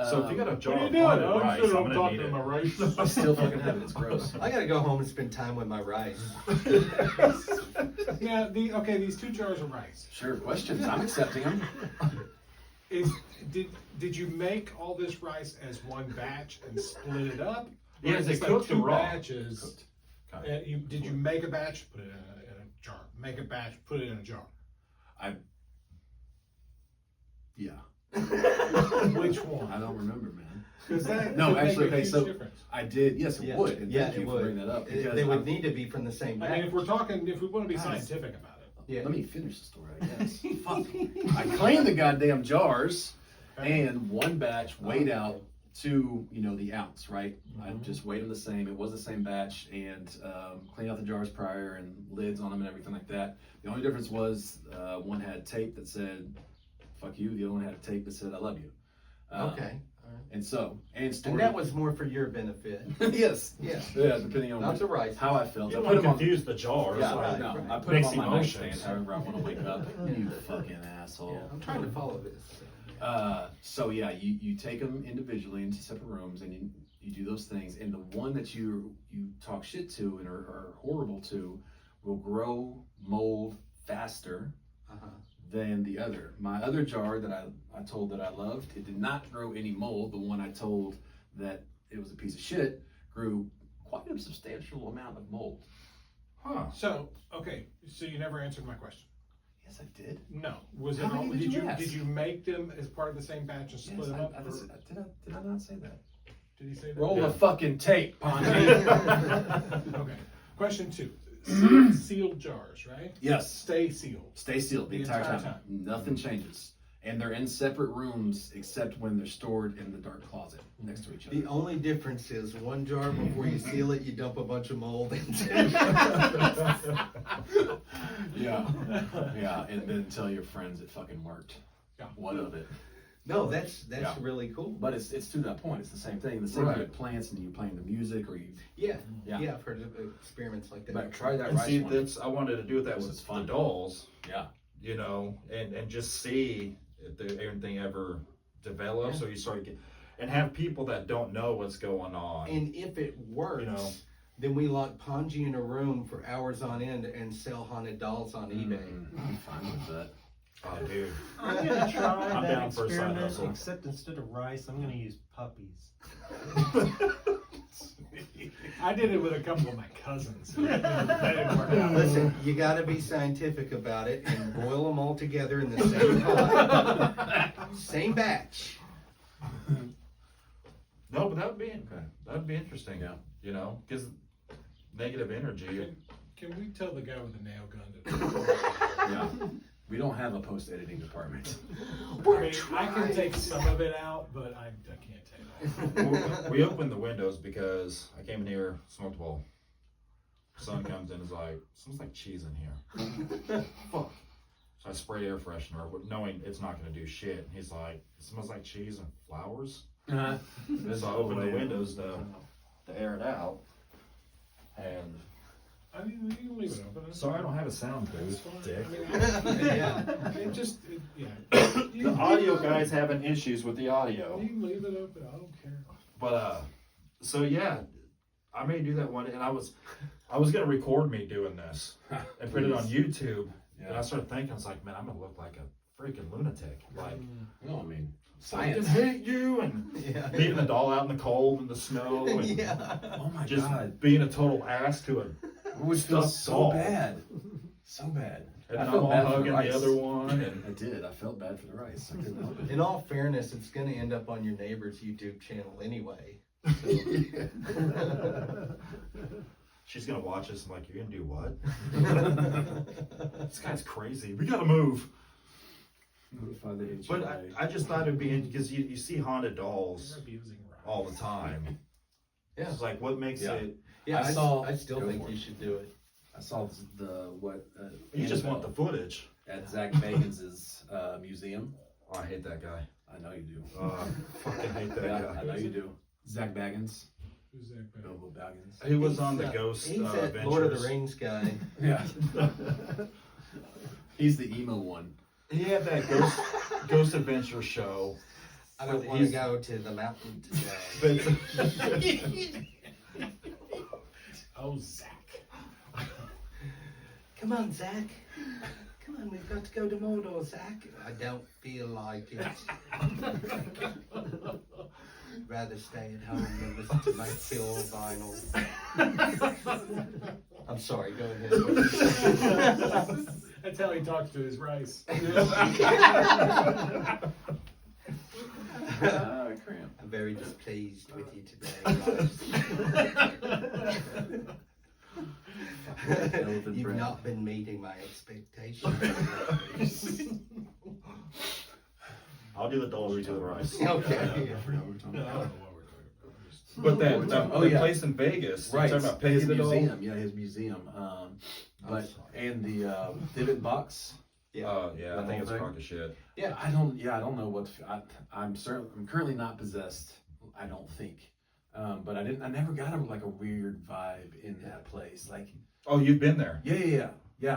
[SPEAKER 4] So if you got a
[SPEAKER 2] What
[SPEAKER 4] jar
[SPEAKER 2] are you
[SPEAKER 4] of
[SPEAKER 2] doing?
[SPEAKER 4] potted
[SPEAKER 2] I'm
[SPEAKER 4] rice,
[SPEAKER 2] sitting
[SPEAKER 4] I'm
[SPEAKER 2] on
[SPEAKER 4] gonna
[SPEAKER 2] top
[SPEAKER 4] need
[SPEAKER 2] of
[SPEAKER 4] it.
[SPEAKER 2] my rice.
[SPEAKER 1] I still fucking have it. It's gross.
[SPEAKER 3] I gotta go home and spend time with my rice.
[SPEAKER 2] Now, these 2 jars of rice.
[SPEAKER 1] Sure, questions. I'm accepting them.
[SPEAKER 2] Did you make all this rice as one batch and split it up?
[SPEAKER 4] Yeah,
[SPEAKER 2] Or is
[SPEAKER 4] they
[SPEAKER 2] this
[SPEAKER 4] cooked
[SPEAKER 2] like
[SPEAKER 4] it
[SPEAKER 2] 2
[SPEAKER 4] raw.
[SPEAKER 2] batches? Did you make a batch, put it in a jar? Make a batch, put it in a jar.
[SPEAKER 1] Yeah.
[SPEAKER 2] Which
[SPEAKER 1] I
[SPEAKER 2] one?
[SPEAKER 1] don't remember, man.
[SPEAKER 2] Because that
[SPEAKER 1] No,
[SPEAKER 2] could make
[SPEAKER 1] actually,
[SPEAKER 2] a
[SPEAKER 1] okay,
[SPEAKER 2] huge
[SPEAKER 1] so
[SPEAKER 2] difference.
[SPEAKER 1] I did. Yes, it
[SPEAKER 3] Yeah.
[SPEAKER 1] would. And
[SPEAKER 3] Yeah,
[SPEAKER 1] thank you
[SPEAKER 3] it
[SPEAKER 1] for
[SPEAKER 3] would.
[SPEAKER 1] bringing that up. Because
[SPEAKER 3] They would
[SPEAKER 1] I'm-
[SPEAKER 3] need to be from the same
[SPEAKER 2] I mean,
[SPEAKER 3] batch.
[SPEAKER 2] if we want to be
[SPEAKER 1] Guys.
[SPEAKER 2] scientific about it.
[SPEAKER 3] Yeah.
[SPEAKER 1] Let me finish the story, I guess. Fuck. I cleaned the goddamn jars, and one batch weighed out to, the ounce, right? I just weighed them the same. It was the same batch, and cleaned out the jars prior and lids on them and everything like that. The only difference was one had tape that said "fuck you." The other one had a tape that said "I love you."
[SPEAKER 3] Okay.
[SPEAKER 1] And so, and story.
[SPEAKER 3] And that was more for your benefit.
[SPEAKER 1] yes.
[SPEAKER 3] Yeah.
[SPEAKER 1] Yeah, depending on
[SPEAKER 3] Not the rice.
[SPEAKER 1] how I felt.
[SPEAKER 4] You
[SPEAKER 1] I
[SPEAKER 4] don't
[SPEAKER 1] put
[SPEAKER 4] want to
[SPEAKER 1] them on.
[SPEAKER 4] confuse the jars.
[SPEAKER 1] Yeah,
[SPEAKER 3] right,
[SPEAKER 1] no,
[SPEAKER 3] right.
[SPEAKER 1] I put them
[SPEAKER 4] Mixing
[SPEAKER 1] on my
[SPEAKER 4] emotions.
[SPEAKER 1] nightstand however I want to wake up. You fucking asshole.
[SPEAKER 3] Yeah, I'm trying to follow this.
[SPEAKER 1] So yeah, you take them individually into separate rooms and you do those things. And the one that you talk shit to and are horrible to will grow mold faster
[SPEAKER 3] Uh-huh.
[SPEAKER 1] than the other. My other jar that I told that I loved, it did not grow any mold. The one I told that it was a piece of shit grew quite a substantial amount of mold.
[SPEAKER 4] Huh.
[SPEAKER 2] So you never answered my question.
[SPEAKER 1] Yes, I did.
[SPEAKER 2] No. Was it
[SPEAKER 1] How
[SPEAKER 2] all,
[SPEAKER 1] many did you ask?
[SPEAKER 2] did you make them as part of the same batch and split
[SPEAKER 1] Yes,
[SPEAKER 2] them up?
[SPEAKER 1] did I not say that?
[SPEAKER 2] Did he say that?
[SPEAKER 1] Roll
[SPEAKER 4] Yeah.
[SPEAKER 1] the fucking tape, Ponzi.
[SPEAKER 2] Okay. Question 2. Sealed jars, right?
[SPEAKER 1] Yes.
[SPEAKER 2] Stay sealed.
[SPEAKER 1] Stay sealed the entire time. Nothing changes. And they're in separate rooms except when they're stored in the dark closet next to each other.
[SPEAKER 3] The only difference is one jar before you seal it, you dump a bunch of mold into.
[SPEAKER 1] Yeah. Yeah. And then tell your friends it fucking worked.
[SPEAKER 2] Yeah.
[SPEAKER 1] What of it?
[SPEAKER 3] No, that's
[SPEAKER 1] Yeah.
[SPEAKER 3] really cool.
[SPEAKER 1] But it's to that point. It's the same thing. The same
[SPEAKER 4] Right.
[SPEAKER 1] with plants and you playing the music or you.
[SPEAKER 3] Yeah,
[SPEAKER 1] Yeah.
[SPEAKER 3] yeah, I've heard of experiments like that.
[SPEAKER 1] But try that
[SPEAKER 4] And
[SPEAKER 1] rice
[SPEAKER 4] see,
[SPEAKER 1] one.
[SPEAKER 4] that's I wanted to do that
[SPEAKER 1] This
[SPEAKER 4] with
[SPEAKER 1] is fun.
[SPEAKER 4] the dolls,
[SPEAKER 1] Yeah.
[SPEAKER 4] and just see if anything ever develops, or you start get, and have people that don't know what's going on.
[SPEAKER 3] And if it works, then we lock Ponji in a room for hours on end and sell haunted dolls on eBay.
[SPEAKER 1] I'm fine with that.
[SPEAKER 4] Oh, dude.
[SPEAKER 5] I'm gonna try
[SPEAKER 4] I'm
[SPEAKER 5] that
[SPEAKER 4] down for a side
[SPEAKER 5] experiment,
[SPEAKER 4] hustle.
[SPEAKER 5] except instead of rice, I'm gonna use puppies.
[SPEAKER 2] I did it with a couple of my cousins. That didn't work out.
[SPEAKER 3] Listen, you gotta be scientific about it and boil them all together in the same pot. Same batch.
[SPEAKER 4] No, but that'd be interesting.
[SPEAKER 1] Yeah.
[SPEAKER 4] Because negative energy.
[SPEAKER 2] Can we tell the guy with the nail gun to?
[SPEAKER 1] Yeah. We don't have a post-editing department.
[SPEAKER 2] I mean, I can take some of it out, but I can't take it all.
[SPEAKER 4] we opened the windows because I came in here, smoked a bowl. Son comes in, is like, smells like cheese in here. Fuck. So I spray air freshener, knowing it's not going to do shit. He's like, it smells like cheese and flowers. So I opened the windows to air it out. And
[SPEAKER 2] I mean, you can leave it open.
[SPEAKER 4] sorry, I don't have a sound
[SPEAKER 2] It's
[SPEAKER 4] booth,
[SPEAKER 2] fine.
[SPEAKER 4] dick.
[SPEAKER 2] I mean,
[SPEAKER 3] Yeah.
[SPEAKER 2] yeah.
[SPEAKER 4] The audio guy's having issues with the audio.
[SPEAKER 2] You can leave it open. I don't care.
[SPEAKER 4] But so yeah, I may do that one, and I was gonna record me doing this and put it on YouTube. And I started thinking, I was like, man, I'm gonna look like a freaking lunatic. Like,
[SPEAKER 1] No, I mean, Science.
[SPEAKER 4] hate you, and
[SPEAKER 3] Yeah.
[SPEAKER 4] leaving the doll out in the cold and the snow, and
[SPEAKER 3] Yeah.
[SPEAKER 1] Oh my
[SPEAKER 4] just
[SPEAKER 1] god.
[SPEAKER 4] being a total ass to a.
[SPEAKER 1] It would feel
[SPEAKER 4] Stuffed
[SPEAKER 1] so
[SPEAKER 4] doll.
[SPEAKER 1] bad. So bad.
[SPEAKER 4] And
[SPEAKER 1] I
[SPEAKER 4] I'm
[SPEAKER 1] felt
[SPEAKER 4] all
[SPEAKER 1] bad for
[SPEAKER 4] hugging the
[SPEAKER 1] rice.
[SPEAKER 4] other one, and
[SPEAKER 1] I did. I felt bad for the rice. I couldn't help it.
[SPEAKER 3] In all fairness, it's gonna end up on your neighbor's YouTube channel anyway.
[SPEAKER 4] she's gonna watch us. I'm like, you're gonna do what? This guy's crazy. We gotta move.
[SPEAKER 1] Notify the HOA.
[SPEAKER 4] But I just thought it'd be because you see haunted dolls
[SPEAKER 2] They're abusing rice.
[SPEAKER 4] all the time.
[SPEAKER 3] Yeah.
[SPEAKER 4] It's like, what makes
[SPEAKER 1] Yeah.
[SPEAKER 4] it?
[SPEAKER 3] Yeah,
[SPEAKER 1] I saw-
[SPEAKER 3] I still
[SPEAKER 1] Go
[SPEAKER 3] think
[SPEAKER 1] for
[SPEAKER 3] you
[SPEAKER 1] it.
[SPEAKER 3] should do it.
[SPEAKER 1] I saw the
[SPEAKER 4] You just want the footage.
[SPEAKER 1] at Zach Bagans' museum.
[SPEAKER 4] Oh, I hate that guy.
[SPEAKER 1] I know you do.
[SPEAKER 4] I fucking hate that
[SPEAKER 1] Yeah, I
[SPEAKER 4] guy.
[SPEAKER 1] know you do. Zach Baggins.
[SPEAKER 2] Who's that guy?
[SPEAKER 1] Bilbo Baggins.
[SPEAKER 4] He was on the
[SPEAKER 3] He's,
[SPEAKER 4] Ghost
[SPEAKER 3] He's that
[SPEAKER 4] Adventures.
[SPEAKER 3] Lord of the Rings guy.
[SPEAKER 1] Yeah. He's the emo one.
[SPEAKER 4] He had that Ghost Adventure show.
[SPEAKER 3] I don't
[SPEAKER 4] But
[SPEAKER 3] want to
[SPEAKER 4] he's-
[SPEAKER 3] go to the mountain today.
[SPEAKER 4] But
[SPEAKER 2] Oh, Zach.
[SPEAKER 3] Come on, Zach. Come on, we've got to go to Mordor, Zach. I don't feel like it. Rather stay at home than listen to my Phil vinyl. I'm sorry, go ahead.
[SPEAKER 2] That's how he talks to his rice.
[SPEAKER 1] Cramp.
[SPEAKER 3] I'm very displeased with you today, guys. You've not been meeting my expectations.
[SPEAKER 4] I'll do the dolls, you do the rice.
[SPEAKER 3] Okay.
[SPEAKER 1] I forgot what we were talking
[SPEAKER 2] I don't know
[SPEAKER 1] about.
[SPEAKER 2] what we're talking about. Just-
[SPEAKER 4] But that
[SPEAKER 1] Oh,
[SPEAKER 4] the
[SPEAKER 1] yeah.
[SPEAKER 4] place in Vegas,
[SPEAKER 1] Right,
[SPEAKER 4] you're talking about
[SPEAKER 1] his
[SPEAKER 4] Peggy the doll?
[SPEAKER 1] museum. Yeah, his museum. But and the divot box.
[SPEAKER 4] Yeah, I think it's a
[SPEAKER 1] thing.
[SPEAKER 4] crock of shit.
[SPEAKER 1] I don't know what. I'm currently not possessed. I don't think. But I never got a weird vibe in that place. Like,
[SPEAKER 4] Oh, you've been there.
[SPEAKER 1] yeah.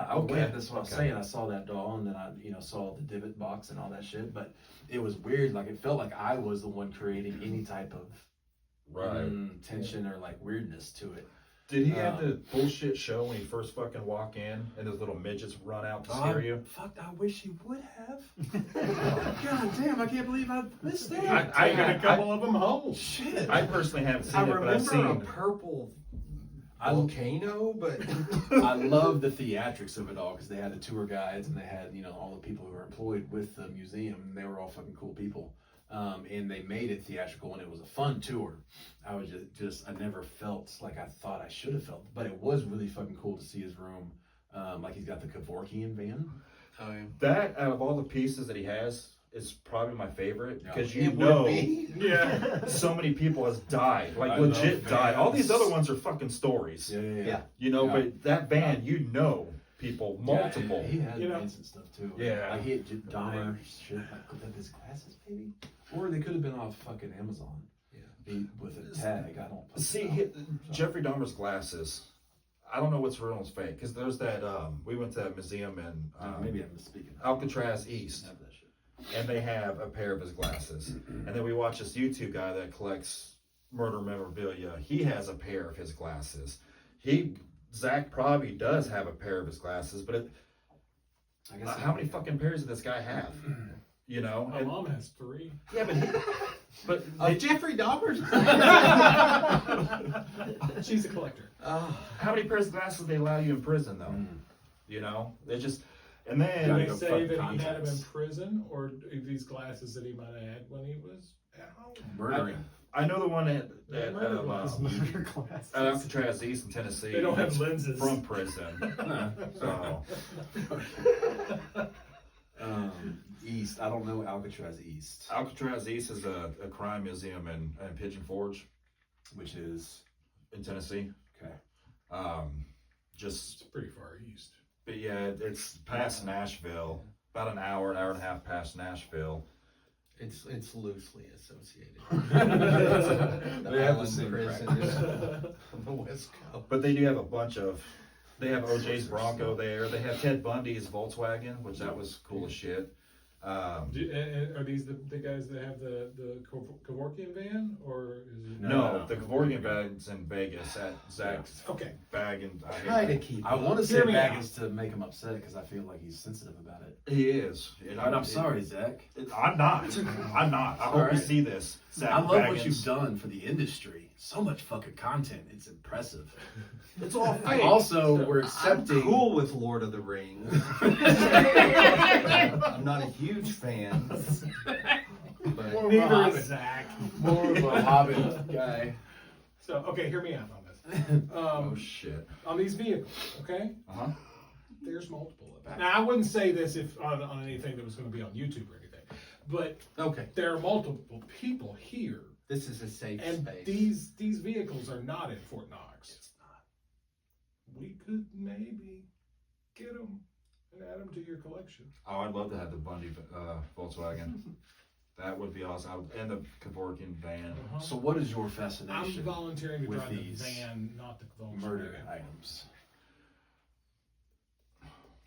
[SPEAKER 1] I
[SPEAKER 4] Okay,
[SPEAKER 1] went. That's what I was
[SPEAKER 4] okay.
[SPEAKER 1] saying. I saw that doll, and then I, saw the divot box and all that shit. But it was weird. Like, it felt like I was the one creating any type of tension or like weirdness to it.
[SPEAKER 4] Did he have the bullshit show when you first fucking walk in and those little midgets run out to scare you?
[SPEAKER 1] Fuck, I wish he would have. God damn, I can't believe I missed that.
[SPEAKER 2] I got a couple of them home.
[SPEAKER 1] Shit.
[SPEAKER 4] I personally haven't seen
[SPEAKER 3] I
[SPEAKER 4] it, but I've
[SPEAKER 3] remember a
[SPEAKER 4] seen.
[SPEAKER 3] purple
[SPEAKER 1] I-
[SPEAKER 3] volcano, but
[SPEAKER 1] I love the theatrics of it all because they had the tour guides and they had, all the people who were employed with the museum. And they were all fucking cool people. And they made it theatrical and it was a fun tour. I was I never felt like I thought I should have felt, but it was really fucking cool to see his room. Like he's got the Kevorkian van.
[SPEAKER 4] That, out of all the pieces that he has, is probably my favorite because
[SPEAKER 3] it would be.
[SPEAKER 4] yeah, so many people has died, like
[SPEAKER 1] I
[SPEAKER 4] legit
[SPEAKER 1] love
[SPEAKER 4] died. All these
[SPEAKER 1] vans.
[SPEAKER 4] other ones are fucking stories,
[SPEAKER 1] Yeah.
[SPEAKER 3] Yeah.
[SPEAKER 4] you know.
[SPEAKER 1] Yeah.
[SPEAKER 4] But that band, people, multiple.
[SPEAKER 1] Yeah, he had
[SPEAKER 2] You know.
[SPEAKER 1] vans and stuff too.
[SPEAKER 4] Yeah.
[SPEAKER 1] Like he had Dahmer shit. Like could have his glasses maybe, or they could have been off fucking Amazon. With a tag. I don't. fucking
[SPEAKER 4] See,
[SPEAKER 1] know.
[SPEAKER 4] Jeffrey Dahmer's glasses. I don't know what's real and what's fake because there's that. We went to that museum in
[SPEAKER 1] Maybe I'm misspeaking.
[SPEAKER 4] Alcatraz East.
[SPEAKER 1] Have that shit.
[SPEAKER 4] And they have a pair of his glasses. And then we watch this YouTube guy that collects murder memorabilia. He has a pair of his glasses. Zach probably does have a pair of his glasses, but
[SPEAKER 1] I guess
[SPEAKER 4] how many fucking pairs does this guy have? You know?
[SPEAKER 2] My
[SPEAKER 4] And,
[SPEAKER 2] mom has 3.
[SPEAKER 4] yeah, but
[SPEAKER 3] Of Jeffrey Dahmer's.
[SPEAKER 2] She's a collector.
[SPEAKER 4] how many pairs of glasses they allow you in prison though? You know? They just, and then
[SPEAKER 1] Gotta
[SPEAKER 2] They
[SPEAKER 1] go
[SPEAKER 2] say
[SPEAKER 1] fucking
[SPEAKER 2] that he had them in
[SPEAKER 1] contacts.
[SPEAKER 2] prison, or these glasses that he might have had when he was at home.
[SPEAKER 1] Murdering.
[SPEAKER 4] I know the one at
[SPEAKER 2] Murder glasses.
[SPEAKER 5] Motor glasses.
[SPEAKER 4] Alcatraz East in Tennessee.
[SPEAKER 2] They don't have
[SPEAKER 4] that's
[SPEAKER 2] lenses.
[SPEAKER 4] from prison. So
[SPEAKER 1] East. I don't know Alcatraz East,
[SPEAKER 4] Alcatraz East is a crime museum in Pigeon Forge
[SPEAKER 1] which is
[SPEAKER 4] in Tennessee.
[SPEAKER 1] okay.
[SPEAKER 4] Just,
[SPEAKER 2] It's pretty far east.
[SPEAKER 4] but yeah, it's past Nashville, about an hour and a half past Nashville.
[SPEAKER 3] It's loosely associated.
[SPEAKER 1] They have the same
[SPEAKER 3] prison
[SPEAKER 1] practice.
[SPEAKER 3] on the West Coast.
[SPEAKER 4] But they do have a bunch of, they have OJ's Bronco there. They have Ted Bundy's Volkswagen, which that was cool as shit.
[SPEAKER 2] Are these the guys that have the Kevorkian van, or is it?
[SPEAKER 4] No, the Kevorkian van's in Vegas at Zach's
[SPEAKER 2] Okay.
[SPEAKER 4] bag, and
[SPEAKER 3] Try to keep
[SPEAKER 1] I
[SPEAKER 3] up.
[SPEAKER 1] want to say
[SPEAKER 2] Hear me
[SPEAKER 1] Baggins to make him upset because I feel like he's sensitive about it.
[SPEAKER 4] he is. And
[SPEAKER 1] But I'm sorry, Zach.
[SPEAKER 4] I'm not. I'm not. I hope
[SPEAKER 1] Alright.
[SPEAKER 4] you see this. Zach
[SPEAKER 1] I love what
[SPEAKER 4] Baggins.
[SPEAKER 1] you've done for the industry. So much fucking content. It's impressive.
[SPEAKER 4] It's all fake.
[SPEAKER 1] Also, we're
[SPEAKER 3] I'm
[SPEAKER 1] accepting.
[SPEAKER 3] cool with Lord of the Rings. I'm not a huge fan. But
[SPEAKER 2] Neither is Zach.
[SPEAKER 1] More of a Hobbit guy.
[SPEAKER 2] So, okay, hear me out on this.
[SPEAKER 4] Oh shit.
[SPEAKER 2] On these vehicles, okay?
[SPEAKER 4] Uh-huh.
[SPEAKER 2] There's multiple of them. Now, I wouldn't say this if on anything that was going to be on YouTube or anything, but
[SPEAKER 3] okay,
[SPEAKER 2] there are multiple people here,
[SPEAKER 3] this is a safe
[SPEAKER 2] and
[SPEAKER 3] space.
[SPEAKER 2] these vehicles are not in Fort Knox.
[SPEAKER 1] It's not.
[SPEAKER 2] We could maybe get them and add them to your collection.
[SPEAKER 4] Oh, I'd love to have the Bundy Volkswagen. That would be awesome. And the Kevorkian van.
[SPEAKER 1] So, what is your
[SPEAKER 2] I'm
[SPEAKER 1] fascination
[SPEAKER 2] volunteering to
[SPEAKER 1] with
[SPEAKER 2] drive the
[SPEAKER 1] these
[SPEAKER 2] van, not the Volkswagen.
[SPEAKER 1] murder items?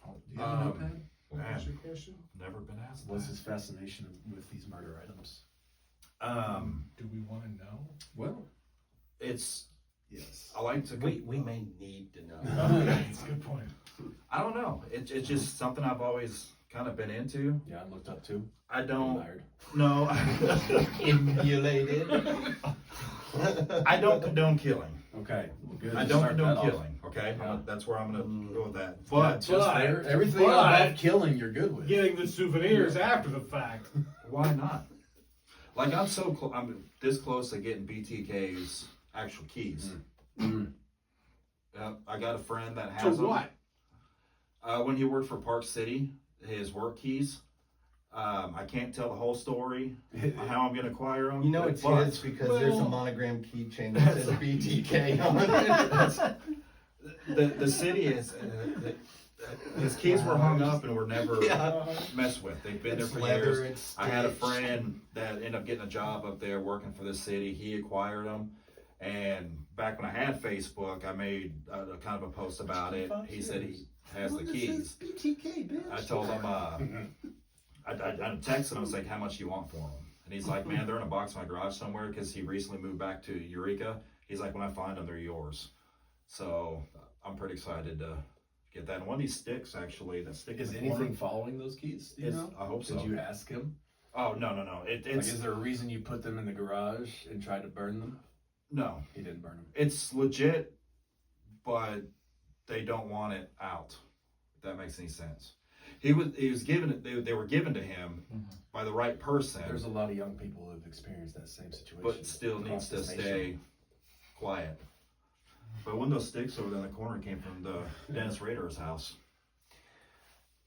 [SPEAKER 1] Do you have a notepad?
[SPEAKER 2] What was your question?
[SPEAKER 4] Never been asked.
[SPEAKER 1] What's
[SPEAKER 4] that.
[SPEAKER 1] his fascination with these murder items?
[SPEAKER 2] Do we want to know?
[SPEAKER 1] Well,
[SPEAKER 4] It's.
[SPEAKER 1] yes.
[SPEAKER 4] I like to.
[SPEAKER 3] We may need to know.
[SPEAKER 2] That's a good point.
[SPEAKER 4] I don't know. It's just something I've always kind of been into.
[SPEAKER 1] Yeah, I'm looked up to.
[SPEAKER 4] I don't.
[SPEAKER 1] Admired.
[SPEAKER 4] No.
[SPEAKER 3] Emulated.
[SPEAKER 4] I don't condone killing.
[SPEAKER 1] Okay, good.
[SPEAKER 4] I
[SPEAKER 1] to
[SPEAKER 4] don't
[SPEAKER 1] start
[SPEAKER 4] condone
[SPEAKER 1] that off.
[SPEAKER 4] killing. Okay,
[SPEAKER 1] Yeah.
[SPEAKER 4] That's where I'm gonna go with that.
[SPEAKER 1] Yeah,
[SPEAKER 4] But
[SPEAKER 1] just there. Everything
[SPEAKER 2] but-
[SPEAKER 1] above killing, you're good with.
[SPEAKER 2] Getting the souvenirs after the fact.
[SPEAKER 4] why not? Like I'm so close. I'm this close to getting BTK's actual keys.
[SPEAKER 1] Mm.
[SPEAKER 4] I got a friend that
[SPEAKER 2] To
[SPEAKER 4] has them.
[SPEAKER 2] what?
[SPEAKER 4] When he worked for Park City, his work keys. I can't tell the whole story on how I'm going to acquire them.
[SPEAKER 3] You know it's
[SPEAKER 4] but
[SPEAKER 3] his because there's a
[SPEAKER 2] Well-
[SPEAKER 3] monogram keychain that says BTK on it.
[SPEAKER 4] the city is. His keys were hung up and were never
[SPEAKER 3] Yeah.
[SPEAKER 4] messed with. They've been
[SPEAKER 3] It's
[SPEAKER 4] there for
[SPEAKER 3] leather,
[SPEAKER 4] years.
[SPEAKER 3] it's
[SPEAKER 4] I had a
[SPEAKER 3] stitched.
[SPEAKER 4] friend that ended up getting a job up there working for the city. He acquired them. And back when I had Facebook, I made a kind of a post about it. He said he has the keys.
[SPEAKER 3] BTK, bitch.
[SPEAKER 4] I told him, I texted him, I was like, how much do you want for them? And he's like, man, they're in a box in my garage somewhere because he recently moved back to Eureka. He's like, when I find them, they're yours. So I'm pretty excited to get that. And one of these sticks, actually, that stick
[SPEAKER 1] Is
[SPEAKER 4] in the corner,
[SPEAKER 1] anything following those keys? Do you know?
[SPEAKER 4] I hope so.
[SPEAKER 1] Did you ask him?
[SPEAKER 4] Oh, no.
[SPEAKER 1] Like,
[SPEAKER 4] It's,
[SPEAKER 1] is there a reason you put them in the garage and tried to burn them?
[SPEAKER 4] no,
[SPEAKER 1] He didn't burn them.
[SPEAKER 4] it's legit, but they don't want it out. If that makes any sense. He was given it. They were given to him by the right person,
[SPEAKER 1] There's a lot of young people who have experienced that same situation.
[SPEAKER 4] but still
[SPEAKER 1] across
[SPEAKER 4] needs to
[SPEAKER 1] this nation.
[SPEAKER 4] stay quiet. But one of those sticks over there in the corner came from the Dennis Rader's house.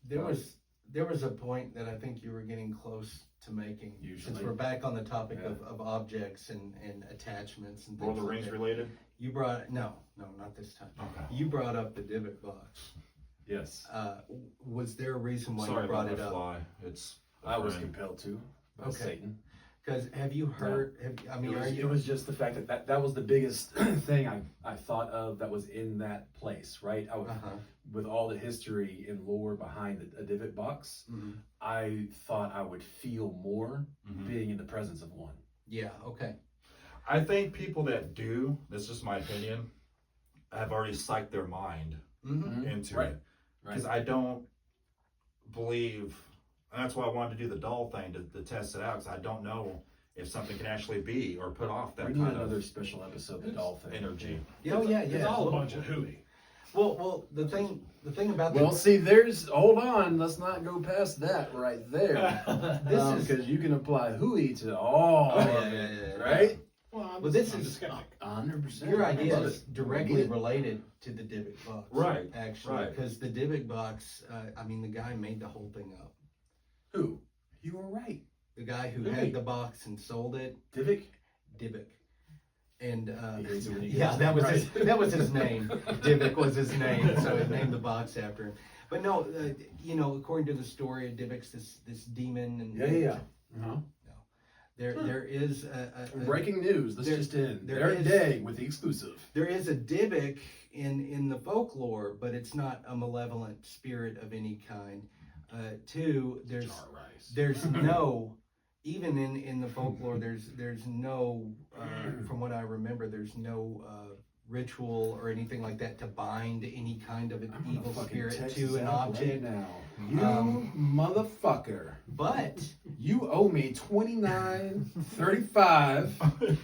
[SPEAKER 3] There was a point that I think you were getting close to making.
[SPEAKER 1] Usually.
[SPEAKER 3] Since we're back on the topic
[SPEAKER 1] Yeah.
[SPEAKER 3] of objects and attachments and
[SPEAKER 4] Lord
[SPEAKER 3] things
[SPEAKER 4] of the
[SPEAKER 3] like
[SPEAKER 4] Rings
[SPEAKER 3] that.
[SPEAKER 4] related.
[SPEAKER 3] You brought no, not this time.
[SPEAKER 4] Okay.
[SPEAKER 3] You brought up the Dybbuk box.
[SPEAKER 1] Yes.
[SPEAKER 3] Was there a reason why
[SPEAKER 4] Sorry
[SPEAKER 3] you brought
[SPEAKER 4] about
[SPEAKER 3] it
[SPEAKER 4] that
[SPEAKER 3] up?
[SPEAKER 4] fly. It's a
[SPEAKER 1] I was
[SPEAKER 4] friend.
[SPEAKER 1] compelled to by
[SPEAKER 3] Okay.
[SPEAKER 1] Satan.
[SPEAKER 3] Because have you heard? I mean,
[SPEAKER 1] It was just the fact that was the biggest thing I thought of that was in that place, right? With all the history and lore behind a divot box,
[SPEAKER 3] Mhm.
[SPEAKER 1] I thought I would feel more
[SPEAKER 4] Mhm.
[SPEAKER 1] being in the presence of one.
[SPEAKER 3] Yeah. Okay.
[SPEAKER 4] I think people that do, this is just my opinion, have already psyched their mind
[SPEAKER 3] Mm-hmm.
[SPEAKER 4] into
[SPEAKER 1] Right.
[SPEAKER 4] it. Because I don't believe, and that's why I wanted to do the doll thing to test it out, because I don't know if something can actually be or put off that
[SPEAKER 1] We need
[SPEAKER 4] kind
[SPEAKER 1] another
[SPEAKER 4] of
[SPEAKER 1] special episode, the doll thing.
[SPEAKER 4] energy.
[SPEAKER 3] Oh yeah,
[SPEAKER 2] It's
[SPEAKER 3] yeah.
[SPEAKER 2] all a bunch of hooey.
[SPEAKER 3] Well, the thing about
[SPEAKER 1] Well, see, hold on, let's not go past that right there.
[SPEAKER 3] This is-
[SPEAKER 1] because you can apply hooey to all
[SPEAKER 3] Oh,
[SPEAKER 1] of
[SPEAKER 3] yeah,
[SPEAKER 1] it,
[SPEAKER 3] yeah, yeah.
[SPEAKER 1] right?
[SPEAKER 2] Well,
[SPEAKER 3] Well, this
[SPEAKER 2] I'm
[SPEAKER 3] is-
[SPEAKER 2] a skeptic.
[SPEAKER 1] 100%.
[SPEAKER 3] your
[SPEAKER 1] I
[SPEAKER 3] idea
[SPEAKER 1] love
[SPEAKER 3] is
[SPEAKER 1] it.
[SPEAKER 3] directly
[SPEAKER 1] Yeah.
[SPEAKER 3] related to the Dybbuk box,
[SPEAKER 4] Right,
[SPEAKER 3] Actually,
[SPEAKER 4] right.
[SPEAKER 3] because the Dybbuk box, I mean, the guy made the whole thing up.
[SPEAKER 1] Who? You were right.
[SPEAKER 3] The guy who
[SPEAKER 2] Who?
[SPEAKER 3] had the box and sold it,
[SPEAKER 1] Divic?
[SPEAKER 3] Dybbuk. And
[SPEAKER 1] He hates it when you get
[SPEAKER 3] yeah,
[SPEAKER 1] his
[SPEAKER 3] that
[SPEAKER 1] name
[SPEAKER 3] was
[SPEAKER 1] right.
[SPEAKER 3] that was his name. Dybbuk was his name, so he named the box after him. But no, according to the story, Dybbuk's this demon, and
[SPEAKER 1] Yeah. Uh-huh.
[SPEAKER 3] there is a
[SPEAKER 1] Breaking news. This
[SPEAKER 3] there-
[SPEAKER 1] just in.
[SPEAKER 3] there
[SPEAKER 1] There
[SPEAKER 3] is-
[SPEAKER 1] day with the exclusive.
[SPEAKER 3] there is a Dybbuk in the folklore, but it's not a malevolent spirit of any kind. Two, there's
[SPEAKER 2] Jar rice.
[SPEAKER 3] there's no, even in the folklore, there's no, from what I remember, there's no ritual or anything like that to bind any kind of an
[SPEAKER 1] I'm gonna
[SPEAKER 3] evil
[SPEAKER 1] fucking
[SPEAKER 3] spirit
[SPEAKER 1] text
[SPEAKER 3] to an
[SPEAKER 1] Zach
[SPEAKER 3] object.
[SPEAKER 1] right now. You motherfucker.
[SPEAKER 3] But
[SPEAKER 1] You owe me $29.35.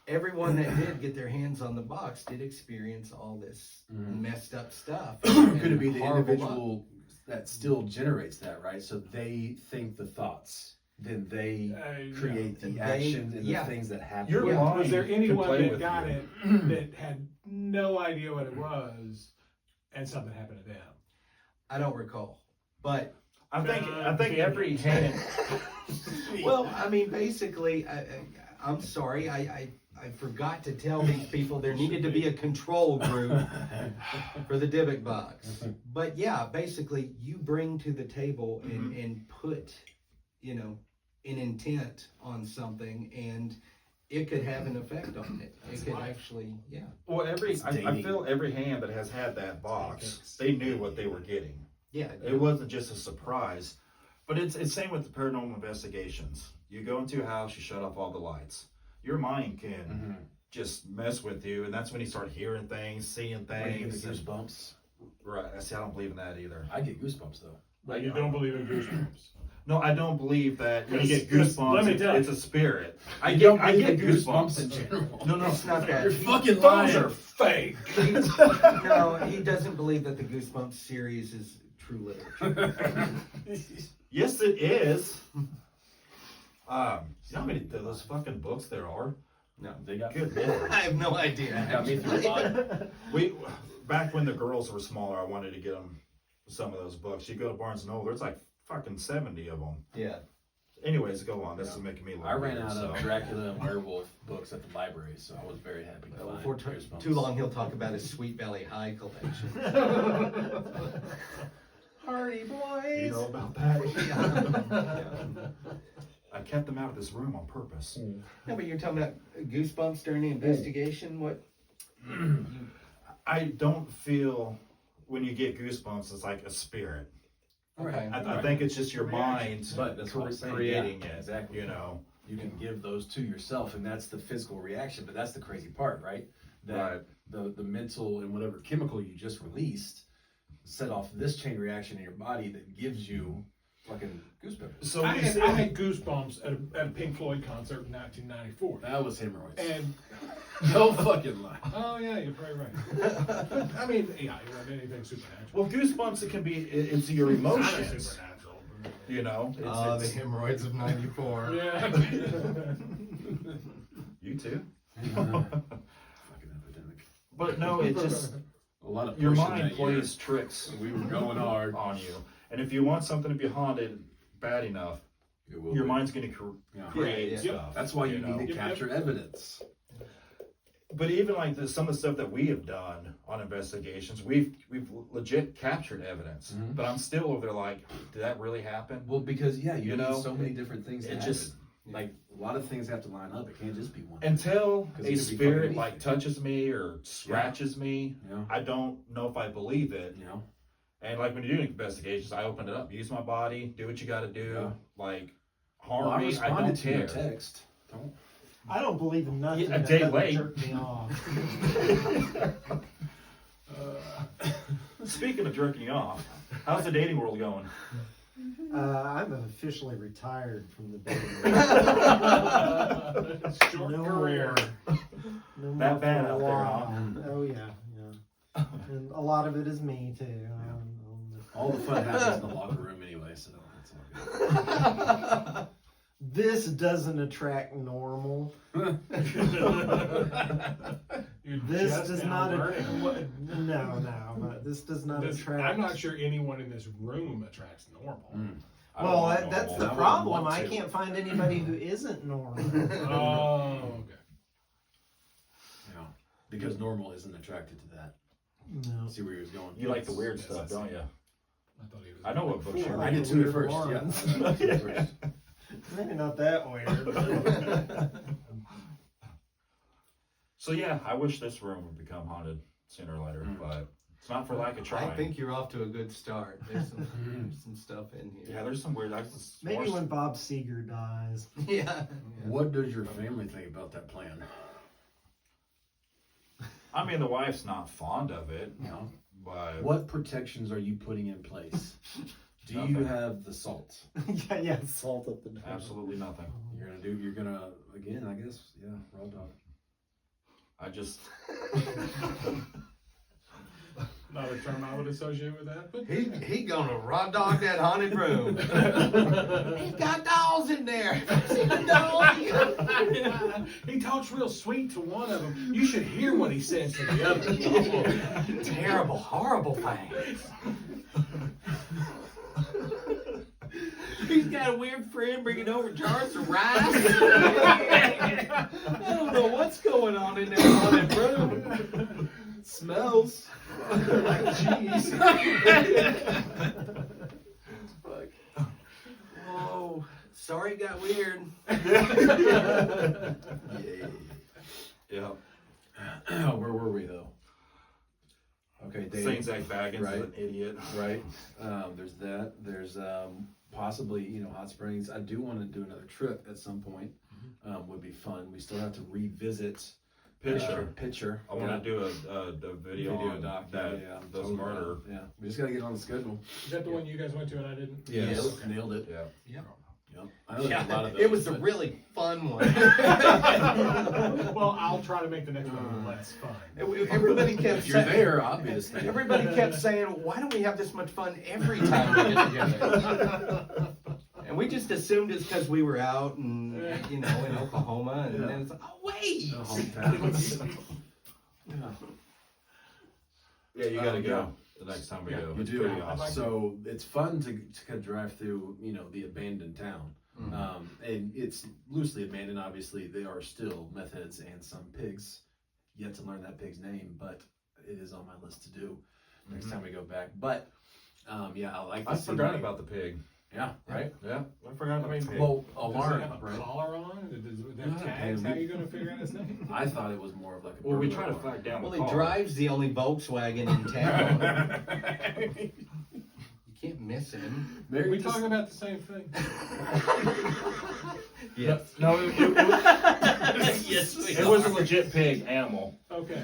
[SPEAKER 3] everyone that did get their hands on the box did experience all this
[SPEAKER 1] Mhm.
[SPEAKER 3] messed up stuff.
[SPEAKER 1] Could it be
[SPEAKER 3] and
[SPEAKER 1] the
[SPEAKER 3] horrible
[SPEAKER 1] individual that still generates that, right? So they think the thoughts, then they create the
[SPEAKER 3] They-
[SPEAKER 1] action and
[SPEAKER 3] yeah.
[SPEAKER 1] the things that happen.
[SPEAKER 4] Your
[SPEAKER 3] Yeah.
[SPEAKER 4] mind
[SPEAKER 2] Was there
[SPEAKER 4] could
[SPEAKER 2] anyone
[SPEAKER 4] play
[SPEAKER 2] that
[SPEAKER 4] with
[SPEAKER 2] got
[SPEAKER 4] you.
[SPEAKER 2] it that had no idea what it was, and something happened to them?
[SPEAKER 3] I don't recall. But
[SPEAKER 4] I think every hand.
[SPEAKER 3] well, I mean, basically, I'm sorry, I forgot to tell these people there needed to be a control group for the Dybbuk box. But yeah, basically, you bring to the table and put, you know, an intent on something, and it could have an effect on it. It could actually, yeah.
[SPEAKER 4] Well, I
[SPEAKER 1] dating.
[SPEAKER 4] feel every hand that has had that box, they knew what they were getting.
[SPEAKER 3] Yeah.
[SPEAKER 4] It wasn't just a surprise. But it's same with the paranormal investigations. You go into a house, you shut off all the lights. Your mind can just mess with you, and that's when you start hearing things, seeing
[SPEAKER 1] When you get
[SPEAKER 4] things.
[SPEAKER 1] the goosebumps.
[SPEAKER 4] Right. I see. I don't believe in that either.
[SPEAKER 1] I get goosebumps though.
[SPEAKER 2] But you don't believe in goosebumps.
[SPEAKER 4] No, I don't believe that when you get
[SPEAKER 2] Because-
[SPEAKER 4] goosebumps,
[SPEAKER 2] let me tell you.
[SPEAKER 4] it's a spirit. I
[SPEAKER 1] You
[SPEAKER 4] get
[SPEAKER 1] don't believe in
[SPEAKER 4] goosebumps
[SPEAKER 1] in general.
[SPEAKER 4] No, no,
[SPEAKER 3] It's not that.
[SPEAKER 1] You're fucking
[SPEAKER 2] Those
[SPEAKER 1] lying.
[SPEAKER 2] are fake.
[SPEAKER 3] No, he doesn't believe that the Goosebumps series is true literature.
[SPEAKER 4] Yes, it is. You know how many of those fucking books there are?
[SPEAKER 1] They got
[SPEAKER 4] Good lord.
[SPEAKER 3] I have no idea.
[SPEAKER 1] got me through a lot.
[SPEAKER 4] Back when the girls were smaller, I wanted to get them some of those books. You go to Barnes and Noble, there's like fucking 70 of them.
[SPEAKER 3] Yeah.
[SPEAKER 4] Anyways, go on. This is making me look
[SPEAKER 1] I ran
[SPEAKER 4] weird,
[SPEAKER 1] out of
[SPEAKER 4] so.
[SPEAKER 1] Dracula and werewolf books at the library, so I was very happy to find
[SPEAKER 3] For
[SPEAKER 1] Goosebumps.
[SPEAKER 3] too long, he'll talk about his Sweet Valley High collection.
[SPEAKER 1] Hardy boys.
[SPEAKER 4] You know about that?
[SPEAKER 3] Yeah.
[SPEAKER 4] I kept them out of this room on purpose.
[SPEAKER 3] No, but you're talking about Goosebumps during the investigation? What?
[SPEAKER 4] I don't feel when you get goosebumps, it's like a spirit.
[SPEAKER 3] Okay.
[SPEAKER 4] I think it's just your mind
[SPEAKER 1] But that's what I'm saying,
[SPEAKER 4] creating
[SPEAKER 1] yeah,
[SPEAKER 4] it.
[SPEAKER 1] exactly.
[SPEAKER 4] You know.
[SPEAKER 1] You can give those to yourself, and that's the physical reaction. But that's the crazy part, right? That the mental and whatever chemical you just released set off this chain reaction in your body that gives you fucking goosebumps.
[SPEAKER 4] So
[SPEAKER 2] I
[SPEAKER 4] you
[SPEAKER 2] had,
[SPEAKER 4] see-
[SPEAKER 2] I had goosebumps at a Pink Floyd concert in 1994.
[SPEAKER 1] That was hemorrhoids.
[SPEAKER 2] And
[SPEAKER 1] No fucking lie.
[SPEAKER 2] oh yeah, you're probably right. I mean, yeah, you have anything supernatural.
[SPEAKER 4] well, goosebumps, it can be, it's your
[SPEAKER 2] It's not
[SPEAKER 4] emotions.
[SPEAKER 2] supernatural.
[SPEAKER 4] You know.
[SPEAKER 3] Oh, the
[SPEAKER 4] It's,
[SPEAKER 3] hemorrhoids of '94.
[SPEAKER 2] Yeah.
[SPEAKER 4] you too.
[SPEAKER 1] Fucking epidemic.
[SPEAKER 4] But no, it just
[SPEAKER 1] A lot of
[SPEAKER 4] your
[SPEAKER 1] pushing
[SPEAKER 4] mind
[SPEAKER 1] that
[SPEAKER 4] plays tricks
[SPEAKER 1] year. We were going hard.
[SPEAKER 4] on you, and if you want something to be haunted bad enough,
[SPEAKER 1] It will
[SPEAKER 4] your
[SPEAKER 1] be.
[SPEAKER 4] mind's going to
[SPEAKER 1] Yeah.
[SPEAKER 4] create
[SPEAKER 3] Yeah,
[SPEAKER 2] yeah.
[SPEAKER 4] stuff.
[SPEAKER 1] That's why you
[SPEAKER 4] know?
[SPEAKER 1] need to
[SPEAKER 2] Yep,
[SPEAKER 1] capture evidence.
[SPEAKER 4] But even like some of the stuff that we have done on investigations, we've legit captured evidence.
[SPEAKER 1] Mhm.
[SPEAKER 4] But I'm still over there like, did that really happen?
[SPEAKER 1] Well, because you
[SPEAKER 4] You
[SPEAKER 1] need
[SPEAKER 4] know,
[SPEAKER 1] so many different things.
[SPEAKER 4] it
[SPEAKER 1] to
[SPEAKER 4] just-
[SPEAKER 1] happen. Like a lot of things have to line up. It can't just be one.
[SPEAKER 4] Until
[SPEAKER 1] 'Cause it
[SPEAKER 4] a
[SPEAKER 1] could be
[SPEAKER 4] spirit
[SPEAKER 1] fucking
[SPEAKER 4] like
[SPEAKER 1] anything.
[SPEAKER 4] touches me or scratches me,
[SPEAKER 1] You know.
[SPEAKER 4] I don't know if I believe it.
[SPEAKER 1] You know.
[SPEAKER 4] And like when you're doing investigations, I open it up, use my body, do what you got to do.
[SPEAKER 1] Yeah.
[SPEAKER 4] Like harm
[SPEAKER 1] Well, I
[SPEAKER 4] me, I
[SPEAKER 1] responded
[SPEAKER 4] don't
[SPEAKER 1] to your
[SPEAKER 4] care.
[SPEAKER 1] text. Don't.
[SPEAKER 5] I don't believe in nothing
[SPEAKER 4] Yeah, a
[SPEAKER 5] that
[SPEAKER 4] day
[SPEAKER 5] doesn't
[SPEAKER 4] late.
[SPEAKER 5] jerk me off.
[SPEAKER 4] Speaking of jerking off, how's the dating world going?
[SPEAKER 5] I'm officially retired from the dating.
[SPEAKER 2] Short
[SPEAKER 5] No
[SPEAKER 2] career.
[SPEAKER 5] more. No more
[SPEAKER 4] That bad
[SPEAKER 5] for a
[SPEAKER 4] out there, huh?
[SPEAKER 5] while. Oh yeah, yeah. And a lot of it is me too.
[SPEAKER 1] All the fun happens in the locker room anyway, so that's all good.
[SPEAKER 5] This doesn't attract normal.
[SPEAKER 2] You're
[SPEAKER 5] This
[SPEAKER 2] just
[SPEAKER 5] does
[SPEAKER 2] now
[SPEAKER 5] not.
[SPEAKER 2] learning.
[SPEAKER 5] No, but this does not attract.
[SPEAKER 2] I'm not sure anyone in this room attracts normal.
[SPEAKER 4] I don't
[SPEAKER 5] Well,
[SPEAKER 4] want
[SPEAKER 5] that's
[SPEAKER 4] normal.
[SPEAKER 5] the
[SPEAKER 1] I wouldn't
[SPEAKER 5] problem.
[SPEAKER 1] want
[SPEAKER 5] I
[SPEAKER 1] to.
[SPEAKER 5] can't find anybody who isn't normal.
[SPEAKER 2] Oh, okay.
[SPEAKER 1] Yeah. Because normal isn't attracted to that.
[SPEAKER 5] No.
[SPEAKER 1] See where he was going.
[SPEAKER 4] You like the weird
[SPEAKER 2] Yes,
[SPEAKER 4] stuff,
[SPEAKER 2] that's
[SPEAKER 4] don't
[SPEAKER 2] it.
[SPEAKER 4] you?
[SPEAKER 2] I thought he was.
[SPEAKER 4] I know what book
[SPEAKER 5] Cool.
[SPEAKER 4] you're
[SPEAKER 1] I
[SPEAKER 4] reading.
[SPEAKER 1] did too at
[SPEAKER 5] Weird
[SPEAKER 1] first.
[SPEAKER 5] ones.
[SPEAKER 1] Yeah. I did too at first.
[SPEAKER 5] Maybe not that weird.
[SPEAKER 4] So yeah, I wish this room would become haunted sooner or later,
[SPEAKER 1] Mm.
[SPEAKER 4] but It's not for lack of trying.
[SPEAKER 3] I think you're off to a good start. There's some stuff in here.
[SPEAKER 4] Yeah, there's some weird.
[SPEAKER 5] Maybe when Bob Seger dies.
[SPEAKER 3] Yeah.
[SPEAKER 1] What does your family think about that plan?
[SPEAKER 4] I mean, the wife's not fond of it,
[SPEAKER 1] No.
[SPEAKER 4] but
[SPEAKER 1] What protections are you putting in place? Do you
[SPEAKER 4] Nothing.
[SPEAKER 1] have the salt?
[SPEAKER 5] yeah, salt up the nose.
[SPEAKER 4] absolutely nothing.
[SPEAKER 1] You're gonna, again, I guess, yeah, raw dog.
[SPEAKER 4] I just
[SPEAKER 2] Not a term I would associate with that, but
[SPEAKER 3] He gonna raw dog that haunted room. He's got dolls in there. See the dolls?
[SPEAKER 2] he talks real sweet to one of them. You should hear what he says to the other.
[SPEAKER 3] Terrible, horrible things. He's got a weird friend bringing over jars of rice. I don't know what's going on in that haunted room. Smells like cheese. Whoa. Sorry it got weird.
[SPEAKER 4] yeah.
[SPEAKER 1] Where were we though? Okay, Dave.
[SPEAKER 4] St. Zach Baggins
[SPEAKER 1] Right.
[SPEAKER 4] is an idiot.
[SPEAKER 1] Right. There's that. There's possibly, Hot Springs. I do want to do another trip at some point. Would be fun. We still have to revisit Pitcher.
[SPEAKER 4] I want to do a video on
[SPEAKER 1] doc.
[SPEAKER 4] that
[SPEAKER 1] yeah,
[SPEAKER 4] this
[SPEAKER 1] totally.
[SPEAKER 4] murder.
[SPEAKER 1] Yeah, we just got to get on the schedule.
[SPEAKER 2] Is that the one you guys went to and I didn't?
[SPEAKER 1] Yes,
[SPEAKER 2] Okay.
[SPEAKER 1] nailed it.
[SPEAKER 4] Yeah.
[SPEAKER 1] Yep. I know there's a lot of those.
[SPEAKER 3] It was a
[SPEAKER 1] but-
[SPEAKER 3] really fun one.
[SPEAKER 2] Well, I'll try to make the next one less fun.
[SPEAKER 3] Everybody kept
[SPEAKER 1] If you're
[SPEAKER 3] saying,
[SPEAKER 1] there, obviously.
[SPEAKER 3] everybody kept saying, why don't we have this much fun every time we get together? And we just assumed it's because we were out and, in Oklahoma. And then it's like, oh, wait.
[SPEAKER 1] The hometown.
[SPEAKER 4] Yeah, you gotta go the next time we
[SPEAKER 2] Yeah,
[SPEAKER 4] go.
[SPEAKER 1] You
[SPEAKER 4] It's
[SPEAKER 1] do.
[SPEAKER 4] pretty awesome.
[SPEAKER 1] So it's fun to kind of drive through, the abandoned town. And it's loosely abandoned. Obviously, they are still meth heads and some pigs. Yet to learn that pig's name, but it is on my list to do next time we go back. But I like.
[SPEAKER 4] I forgot about the pig.
[SPEAKER 1] Yeah. Right.
[SPEAKER 4] Yeah, I forgot about the pig.
[SPEAKER 1] Well,
[SPEAKER 2] Does it
[SPEAKER 1] alarm.
[SPEAKER 2] have a
[SPEAKER 1] Right.
[SPEAKER 2] collar on? Does it
[SPEAKER 1] No,
[SPEAKER 2] have tags?
[SPEAKER 1] and
[SPEAKER 2] How
[SPEAKER 1] we-
[SPEAKER 2] are you going to figure out his name?
[SPEAKER 1] I thought it was more of like a.
[SPEAKER 4] Well, we
[SPEAKER 1] burglar
[SPEAKER 4] try to
[SPEAKER 1] alarm.
[SPEAKER 4] flag down
[SPEAKER 3] Well,
[SPEAKER 4] the
[SPEAKER 3] he
[SPEAKER 4] car.
[SPEAKER 3] drives the only Volkswagen in town. You can't miss him.
[SPEAKER 2] Are we talking about the same thing?
[SPEAKER 3] Yes.
[SPEAKER 4] No,
[SPEAKER 3] Yes, we
[SPEAKER 4] it was a
[SPEAKER 3] are.
[SPEAKER 4] legit pig animal,
[SPEAKER 2] Okay.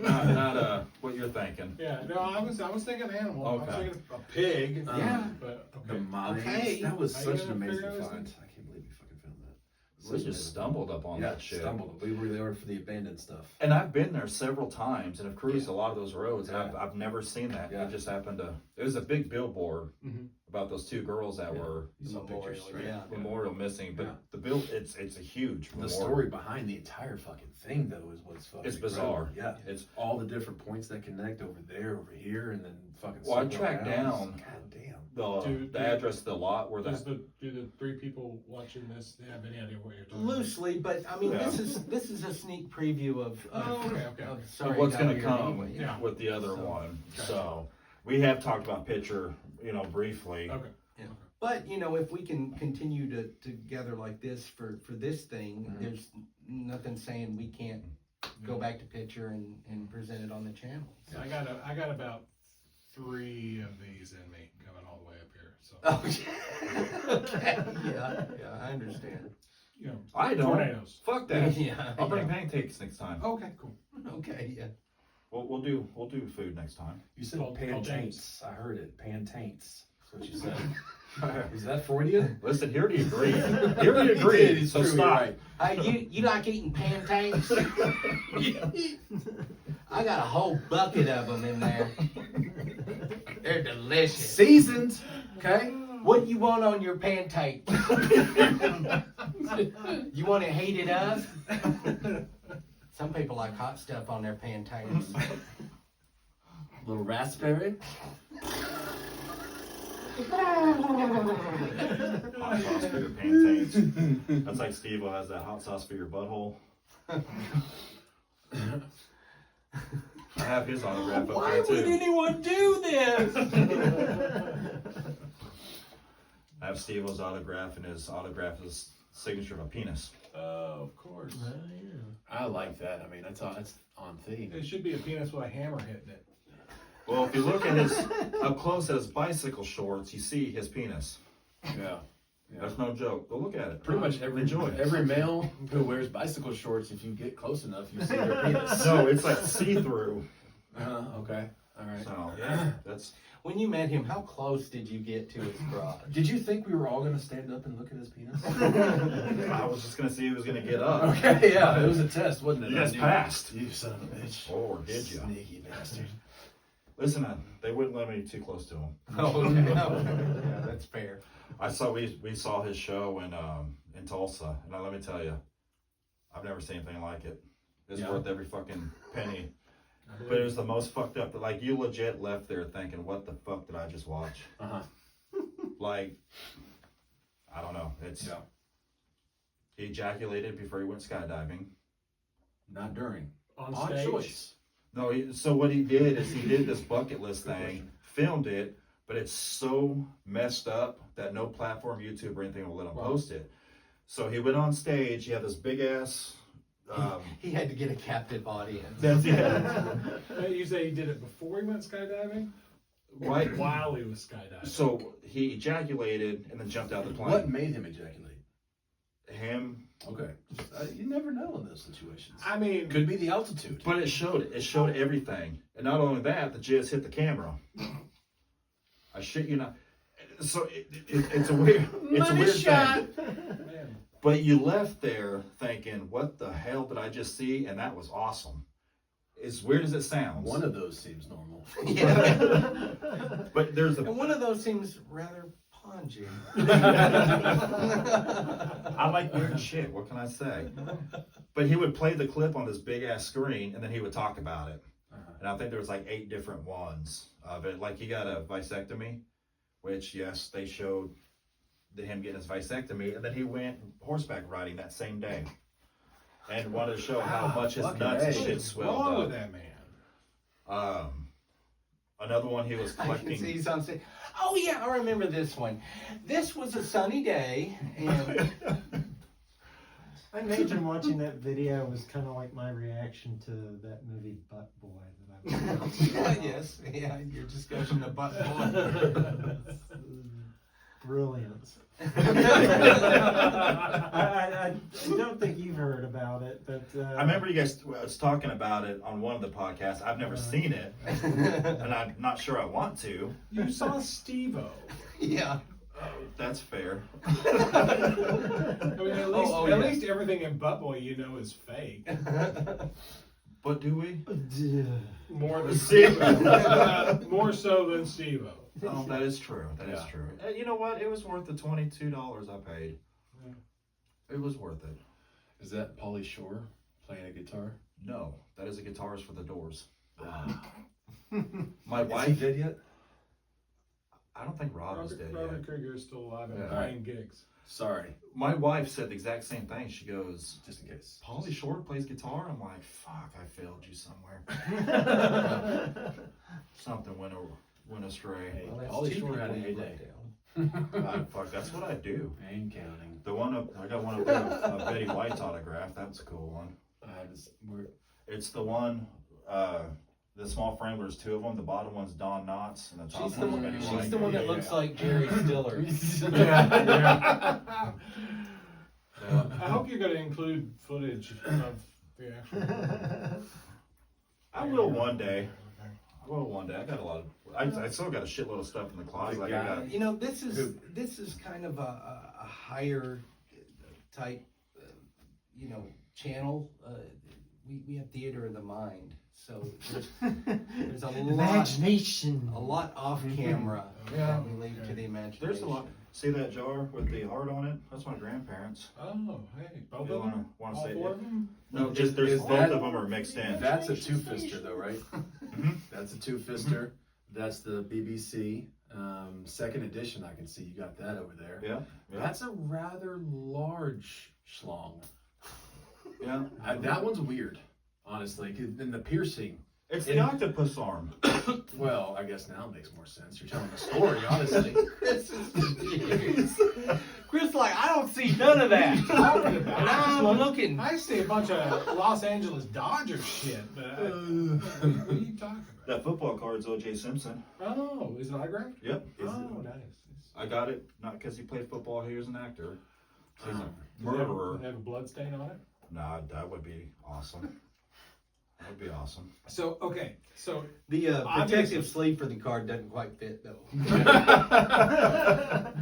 [SPEAKER 4] not what you're thinking.
[SPEAKER 2] Yeah, no, I was thinking animal. I was
[SPEAKER 4] Okay.
[SPEAKER 2] thinking a pig.
[SPEAKER 3] Yeah.
[SPEAKER 2] But
[SPEAKER 1] The
[SPEAKER 2] okay.
[SPEAKER 1] mines.
[SPEAKER 3] Okay.
[SPEAKER 1] That was
[SPEAKER 2] How you
[SPEAKER 1] such an
[SPEAKER 2] gonna
[SPEAKER 1] amazing
[SPEAKER 2] figure out his
[SPEAKER 1] find.
[SPEAKER 2] name?
[SPEAKER 1] I can't believe you fucking found that.
[SPEAKER 4] We just stumbled up on
[SPEAKER 1] Yeah,
[SPEAKER 4] that shit.
[SPEAKER 1] stumbled. We were there for the abandoned stuff.
[SPEAKER 4] And I've been there several times and have cruised
[SPEAKER 1] Yeah.
[SPEAKER 4] a lot of those roads, and
[SPEAKER 1] Yeah.
[SPEAKER 4] I've never seen that.
[SPEAKER 1] Yeah.
[SPEAKER 4] It just happened to. It was a big billboard
[SPEAKER 2] Mhm.
[SPEAKER 4] about those two girls that
[SPEAKER 1] Yeah.
[SPEAKER 4] were
[SPEAKER 1] You saw
[SPEAKER 3] Memorial,
[SPEAKER 1] pictures, right?
[SPEAKER 3] yeah.
[SPEAKER 4] memorial missing, but
[SPEAKER 1] Yeah.
[SPEAKER 4] the bill it's a huge
[SPEAKER 1] The
[SPEAKER 4] memorial.
[SPEAKER 1] story behind the entire fucking thing, though, is what's fucking
[SPEAKER 4] It's
[SPEAKER 1] incredible.
[SPEAKER 4] bizarre.
[SPEAKER 1] Yeah,
[SPEAKER 4] It's
[SPEAKER 1] all the different points that connect over there, over here, and then fucking.
[SPEAKER 4] Well, I
[SPEAKER 1] circle
[SPEAKER 4] tracked
[SPEAKER 1] around.
[SPEAKER 4] down-
[SPEAKER 1] God damn.
[SPEAKER 4] the address of the lot where
[SPEAKER 2] Does
[SPEAKER 4] that.
[SPEAKER 2] do the three people watching this have any idea what you're talking
[SPEAKER 3] Loosely, but I mean,
[SPEAKER 4] Yeah.
[SPEAKER 3] this is a sneak preview of
[SPEAKER 2] okay.
[SPEAKER 3] of
[SPEAKER 4] of
[SPEAKER 3] Sorry
[SPEAKER 4] what's
[SPEAKER 3] Got
[SPEAKER 4] going to
[SPEAKER 3] Weird
[SPEAKER 4] come
[SPEAKER 3] anyway.
[SPEAKER 2] Yeah.
[SPEAKER 4] with the other
[SPEAKER 3] So-
[SPEAKER 4] one.
[SPEAKER 2] Gotcha.
[SPEAKER 4] So we have talked about Pitcher, briefly.
[SPEAKER 2] about? Okay.
[SPEAKER 3] But if we can continue to gather like this for this thing,
[SPEAKER 1] Mhm.
[SPEAKER 3] there's nothing saying we can't go back to Pitcher and present it on the channel.
[SPEAKER 2] So I got about 3 of these in me coming all the way up here. So
[SPEAKER 3] Oh, okay. Yeah, I understand.
[SPEAKER 4] I don't.
[SPEAKER 2] tornadoes.
[SPEAKER 4] Fuck that.
[SPEAKER 3] Yeah,
[SPEAKER 4] I'll bring
[SPEAKER 3] yeah.
[SPEAKER 4] pancakes next time.
[SPEAKER 2] Okay, cool.
[SPEAKER 3] Okay, yeah.
[SPEAKER 4] We'll do food next time.
[SPEAKER 1] You said
[SPEAKER 2] Called
[SPEAKER 1] pantaints. I heard it. Pantaints. That's what you said. Is that Freudian?
[SPEAKER 4] Listen, here he agreed. Here he agreed.
[SPEAKER 1] It's
[SPEAKER 4] So
[SPEAKER 1] true,
[SPEAKER 4] stop.
[SPEAKER 1] you're
[SPEAKER 3] Hey, you like eating pancakes? I got a whole bucket of them in there. They're delicious.
[SPEAKER 1] Seasoned. Okay.
[SPEAKER 3] What you want on your pancake? You want it heated up? Some people like hot stuff on their pancakes.
[SPEAKER 1] Little raspberry.
[SPEAKER 4] Hot sauce for your pancakes. That's like Steve-O has that hot sauce for your butthole. I have his autograph up
[SPEAKER 3] Why
[SPEAKER 4] there
[SPEAKER 3] would
[SPEAKER 4] too.
[SPEAKER 3] anyone do this?
[SPEAKER 4] I have Steve-O's autograph, and his autograph is signature of a penis.
[SPEAKER 2] Oh, of course.
[SPEAKER 1] I like that. I mean, that's on theme.
[SPEAKER 2] It should be a penis with a hammer hitting it.
[SPEAKER 4] Well, if you look at his up close at his bicycle shorts, you see his penis.
[SPEAKER 1] Yeah.
[SPEAKER 4] That's no joke. Go look at it.
[SPEAKER 1] Pretty much
[SPEAKER 4] Enjoy.
[SPEAKER 1] every male who wears bicycle shorts, if you get close enough, you see their penis.
[SPEAKER 4] No, it's like see-through.
[SPEAKER 1] Okay. All right.
[SPEAKER 4] So yeah, that's.
[SPEAKER 3] When you met him, how close did you get to his garage?
[SPEAKER 1] Did you think we were all gonna stand up and look at his penis?
[SPEAKER 4] I was just gonna see who was gonna get up.
[SPEAKER 1] Okay, yeah, it was a test, wasn't it?
[SPEAKER 4] You guys
[SPEAKER 1] I knew-
[SPEAKER 4] passed.
[SPEAKER 1] You son of a bitch.
[SPEAKER 4] Or did you?
[SPEAKER 1] Sneaky bastard.
[SPEAKER 4] Listen, they wouldn't let me too close to him.
[SPEAKER 3] Oh, no. Yeah, that's fair.
[SPEAKER 4] We saw his show in Tulsa, and let me tell you, I've never seen anything like it. It's
[SPEAKER 1] Yeah.
[SPEAKER 4] worth every fucking penny. But it was the most fucked up. Like you legit left there thinking, "What the fuck did I just watch?"
[SPEAKER 1] Uh-huh.
[SPEAKER 4] Like, I don't know. It's
[SPEAKER 1] Yeah.
[SPEAKER 4] he ejaculated before he went skydiving.
[SPEAKER 1] Not during.
[SPEAKER 2] On
[SPEAKER 1] Odd
[SPEAKER 2] stage.
[SPEAKER 1] choice.
[SPEAKER 4] No, so what he did is he did this bucket list thing, filmed it, but it's so messed up that no platform, YouTube or anything will let him
[SPEAKER 1] Wow.
[SPEAKER 4] post it. So he went on stage. He had this big ass.
[SPEAKER 3] He had to get a captive audience.
[SPEAKER 4] That's yeah.
[SPEAKER 2] But you say he did it before he went skydiving? Or
[SPEAKER 4] Right.
[SPEAKER 2] while he was skydiving?
[SPEAKER 4] So he ejaculated and then jumped out the plane.
[SPEAKER 1] What made him ejaculate?
[SPEAKER 4] Him.
[SPEAKER 1] Okay. You never know in those situations.
[SPEAKER 2] I mean,
[SPEAKER 1] Could be the altitude.
[SPEAKER 4] But it showed everything, and not only that, the jizz hit the camera. I shit you not. So it's a weird, it's a weird thing.
[SPEAKER 2] man,
[SPEAKER 4] But you left there thinking, "What the hell did I just see?" And that was awesome. As weird as it sounds,
[SPEAKER 1] One of those seems normal.
[SPEAKER 3] Yeah.
[SPEAKER 4] but there's a.
[SPEAKER 3] And one of those seems rather pungent.
[SPEAKER 4] I like weird shit. What can I say? But he would play the clip on this big ass screen, and then he would talk about it.
[SPEAKER 1] Uh-huh.
[SPEAKER 4] And I think there was like 8 different ones of it. Like he got a vasectomy, which yes, they showed him getting his vasectomy, and then he went horseback riding that same day, and wanted to show how much his
[SPEAKER 1] Fucking
[SPEAKER 4] nuts and
[SPEAKER 1] A.
[SPEAKER 4] shit
[SPEAKER 2] what's
[SPEAKER 4] swelled
[SPEAKER 2] wrong
[SPEAKER 4] up.
[SPEAKER 2] with that man?
[SPEAKER 4] Another one he was
[SPEAKER 3] I can see
[SPEAKER 4] collecting.
[SPEAKER 3] he's on stage. Oh yeah, I remember this one. This was a sunny day, and
[SPEAKER 5] I imagine watching that video was kind of like my reaction to that movie Butt Boy that I watched.
[SPEAKER 3] yes, yeah, your discussion of butt boy.
[SPEAKER 5] Brilliant. I don't think you've heard about it, but
[SPEAKER 4] I remember you guys was talking about it on one of the podcasts. I've never seen it, and I'm not sure I want to.
[SPEAKER 2] You saw Steve-O.
[SPEAKER 3] Yeah.
[SPEAKER 4] That's fair.
[SPEAKER 2] I mean, at least,
[SPEAKER 3] Oh,
[SPEAKER 2] at
[SPEAKER 3] yeah.
[SPEAKER 2] least everything in Butt Boy you know is fake.
[SPEAKER 4] But do we?
[SPEAKER 2] More than
[SPEAKER 4] Steve-O.
[SPEAKER 2] more so than Steve-O.
[SPEAKER 4] Oh, that is true. That is
[SPEAKER 1] Yeah.
[SPEAKER 4] true. You know what? It was worth the $22 I paid.
[SPEAKER 2] Yeah.
[SPEAKER 4] It was worth it.
[SPEAKER 1] Is that Pauly Shore playing a guitar?
[SPEAKER 4] No, that is a Guitarist for the Doors.
[SPEAKER 1] Is
[SPEAKER 4] My
[SPEAKER 1] he
[SPEAKER 4] wife.
[SPEAKER 1] dead yet?
[SPEAKER 4] I don't think Rob is dead
[SPEAKER 2] Robert
[SPEAKER 4] yet.
[SPEAKER 2] Krieger is still alive and
[SPEAKER 1] Yeah.
[SPEAKER 2] playing gigs.
[SPEAKER 1] Sorry,
[SPEAKER 4] My wife said the exact same thing. She goes,
[SPEAKER 1] just in case.
[SPEAKER 4] "Pauly Shore plays guitar." I'm like, "Fuck, I failed you somewhere." Something went astray.
[SPEAKER 1] Hey,
[SPEAKER 3] Well, that's
[SPEAKER 1] Pauly
[SPEAKER 3] 2
[SPEAKER 1] Shore had a
[SPEAKER 3] people you
[SPEAKER 1] heyday.
[SPEAKER 3] let down.
[SPEAKER 4] Fuck, that's what I do.
[SPEAKER 1] And counting.
[SPEAKER 4] The one I got one of Betty White's autograph. That's a cool one. It's the one, the small frame. There's 2 of them. The bottom one's Don Knotts, and the top
[SPEAKER 3] She's the
[SPEAKER 4] one's
[SPEAKER 3] one.
[SPEAKER 4] Betty
[SPEAKER 3] She's
[SPEAKER 4] White.
[SPEAKER 3] the one that looks like Jerry Stiller.
[SPEAKER 2] I hope you're going to include footage of the actual.
[SPEAKER 4] I will one day. I will one day. I got a lot of. I still got a shitload of stuff in the closet. Like I got.
[SPEAKER 3] You know, this is kind of a higher type, channel. We have theater of the mind, so there's a
[SPEAKER 5] Imagination.
[SPEAKER 3] lot off camera
[SPEAKER 4] Yeah.
[SPEAKER 3] that we leave to the imagination.
[SPEAKER 4] There's a lot. See that jar with the heart on it? That's my grandparents.
[SPEAKER 2] Oh, hey, both
[SPEAKER 4] You
[SPEAKER 2] of them?
[SPEAKER 4] wanna
[SPEAKER 2] All
[SPEAKER 4] say
[SPEAKER 2] 4
[SPEAKER 4] it?
[SPEAKER 2] of them?
[SPEAKER 4] No, just there's
[SPEAKER 1] is
[SPEAKER 4] both
[SPEAKER 1] that-
[SPEAKER 4] of them are mixed in.
[SPEAKER 1] That's a 2-fister though, right?
[SPEAKER 4] Mhm.
[SPEAKER 1] That's a 2-fister. That's the BBC second edition. I can see you got that over there.
[SPEAKER 4] Yeah. Yeah.
[SPEAKER 1] That's a rather large schlong.
[SPEAKER 4] Yeah.
[SPEAKER 1] That one's weird, honestly. 'Cause then the piercing
[SPEAKER 4] It's the octopus arm.
[SPEAKER 1] Well, I guess now it makes more sense. You're telling the story, honestly.
[SPEAKER 3] Chris is confused. Chris, like, I don't see none of that.
[SPEAKER 2] Talking about.
[SPEAKER 3] And I'm looking.
[SPEAKER 2] I see a bunch of Los Angeles Dodgers shit, but what are you talking about?
[SPEAKER 4] That football card's O.J. Simpson.
[SPEAKER 2] Oh, is it autographed?
[SPEAKER 4] Yep.
[SPEAKER 2] Oh, nice.
[SPEAKER 4] I got it not because he played football. He was an actor. He's a
[SPEAKER 2] Does it
[SPEAKER 4] murderer.
[SPEAKER 2] have a blood stain on it?
[SPEAKER 4] Nah, that would be awesome. That would be awesome.
[SPEAKER 2] So, okay. So,
[SPEAKER 3] The
[SPEAKER 2] Obviously.
[SPEAKER 3] protective sleeve for the card doesn't quite fit, though.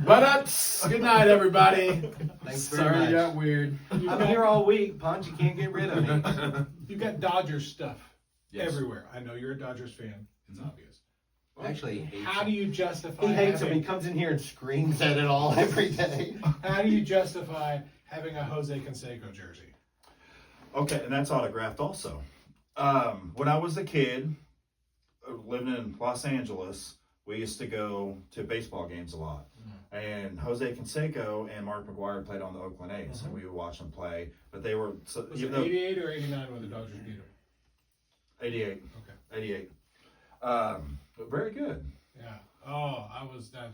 [SPEAKER 1] But good night, everybody.
[SPEAKER 3] Thanks very
[SPEAKER 1] Sorry
[SPEAKER 3] much.
[SPEAKER 1] it got weird.
[SPEAKER 3] I'm here all week. Punch, you can't get rid of me.
[SPEAKER 2] you've got Dodgers stuff
[SPEAKER 1] Yes.
[SPEAKER 2] everywhere. I know you're a Dodgers fan. It's obvious.
[SPEAKER 3] Actually, he hates
[SPEAKER 2] How
[SPEAKER 3] him.
[SPEAKER 2] do you justify
[SPEAKER 3] He hates him.
[SPEAKER 2] having,
[SPEAKER 3] He comes in here and screams at it all every day.
[SPEAKER 2] how do you justify having a Jose Canseco jersey?
[SPEAKER 4] Okay, and that's autographed also. When I was a kid, living in Los Angeles, we used to go to baseball games a lot. And Jose Canseco and Mark McGuire played on the Oakland A's, and we would watch them play. But they were so,
[SPEAKER 2] Was
[SPEAKER 4] even
[SPEAKER 2] it
[SPEAKER 4] though
[SPEAKER 2] 88 or 89 when the Dodgers beat them?
[SPEAKER 4] 88,
[SPEAKER 2] Okay.
[SPEAKER 4] 88. But very good.
[SPEAKER 2] Yeah. Oh, I was that.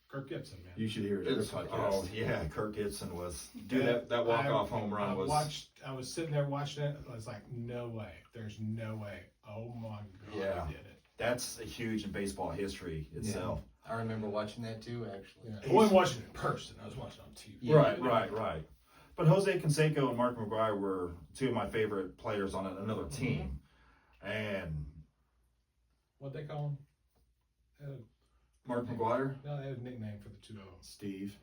[SPEAKER 2] Kirk Gibson, man.
[SPEAKER 1] You should hear it.
[SPEAKER 4] It's,
[SPEAKER 1] podcast.
[SPEAKER 4] oh yeah, Kirk Gibson was that walk off home run was.
[SPEAKER 2] I was sitting there watching it. I was like, no way. There's no way. Oh my god,
[SPEAKER 4] Yeah.
[SPEAKER 2] he did it.
[SPEAKER 4] That's huge in baseball history itself.
[SPEAKER 3] I remember watching that too, actually.
[SPEAKER 2] Yeah. I wasn't watching it in person. I was watching it on TV.
[SPEAKER 3] Yeah.
[SPEAKER 4] Right. But Jose Canseco and Mark McGuire were two of my favorite players on another team, and
[SPEAKER 2] What'd they call him?
[SPEAKER 4] Mark McGuire.
[SPEAKER 2] No, they had a nickname for the two of them.
[SPEAKER 1] Steve.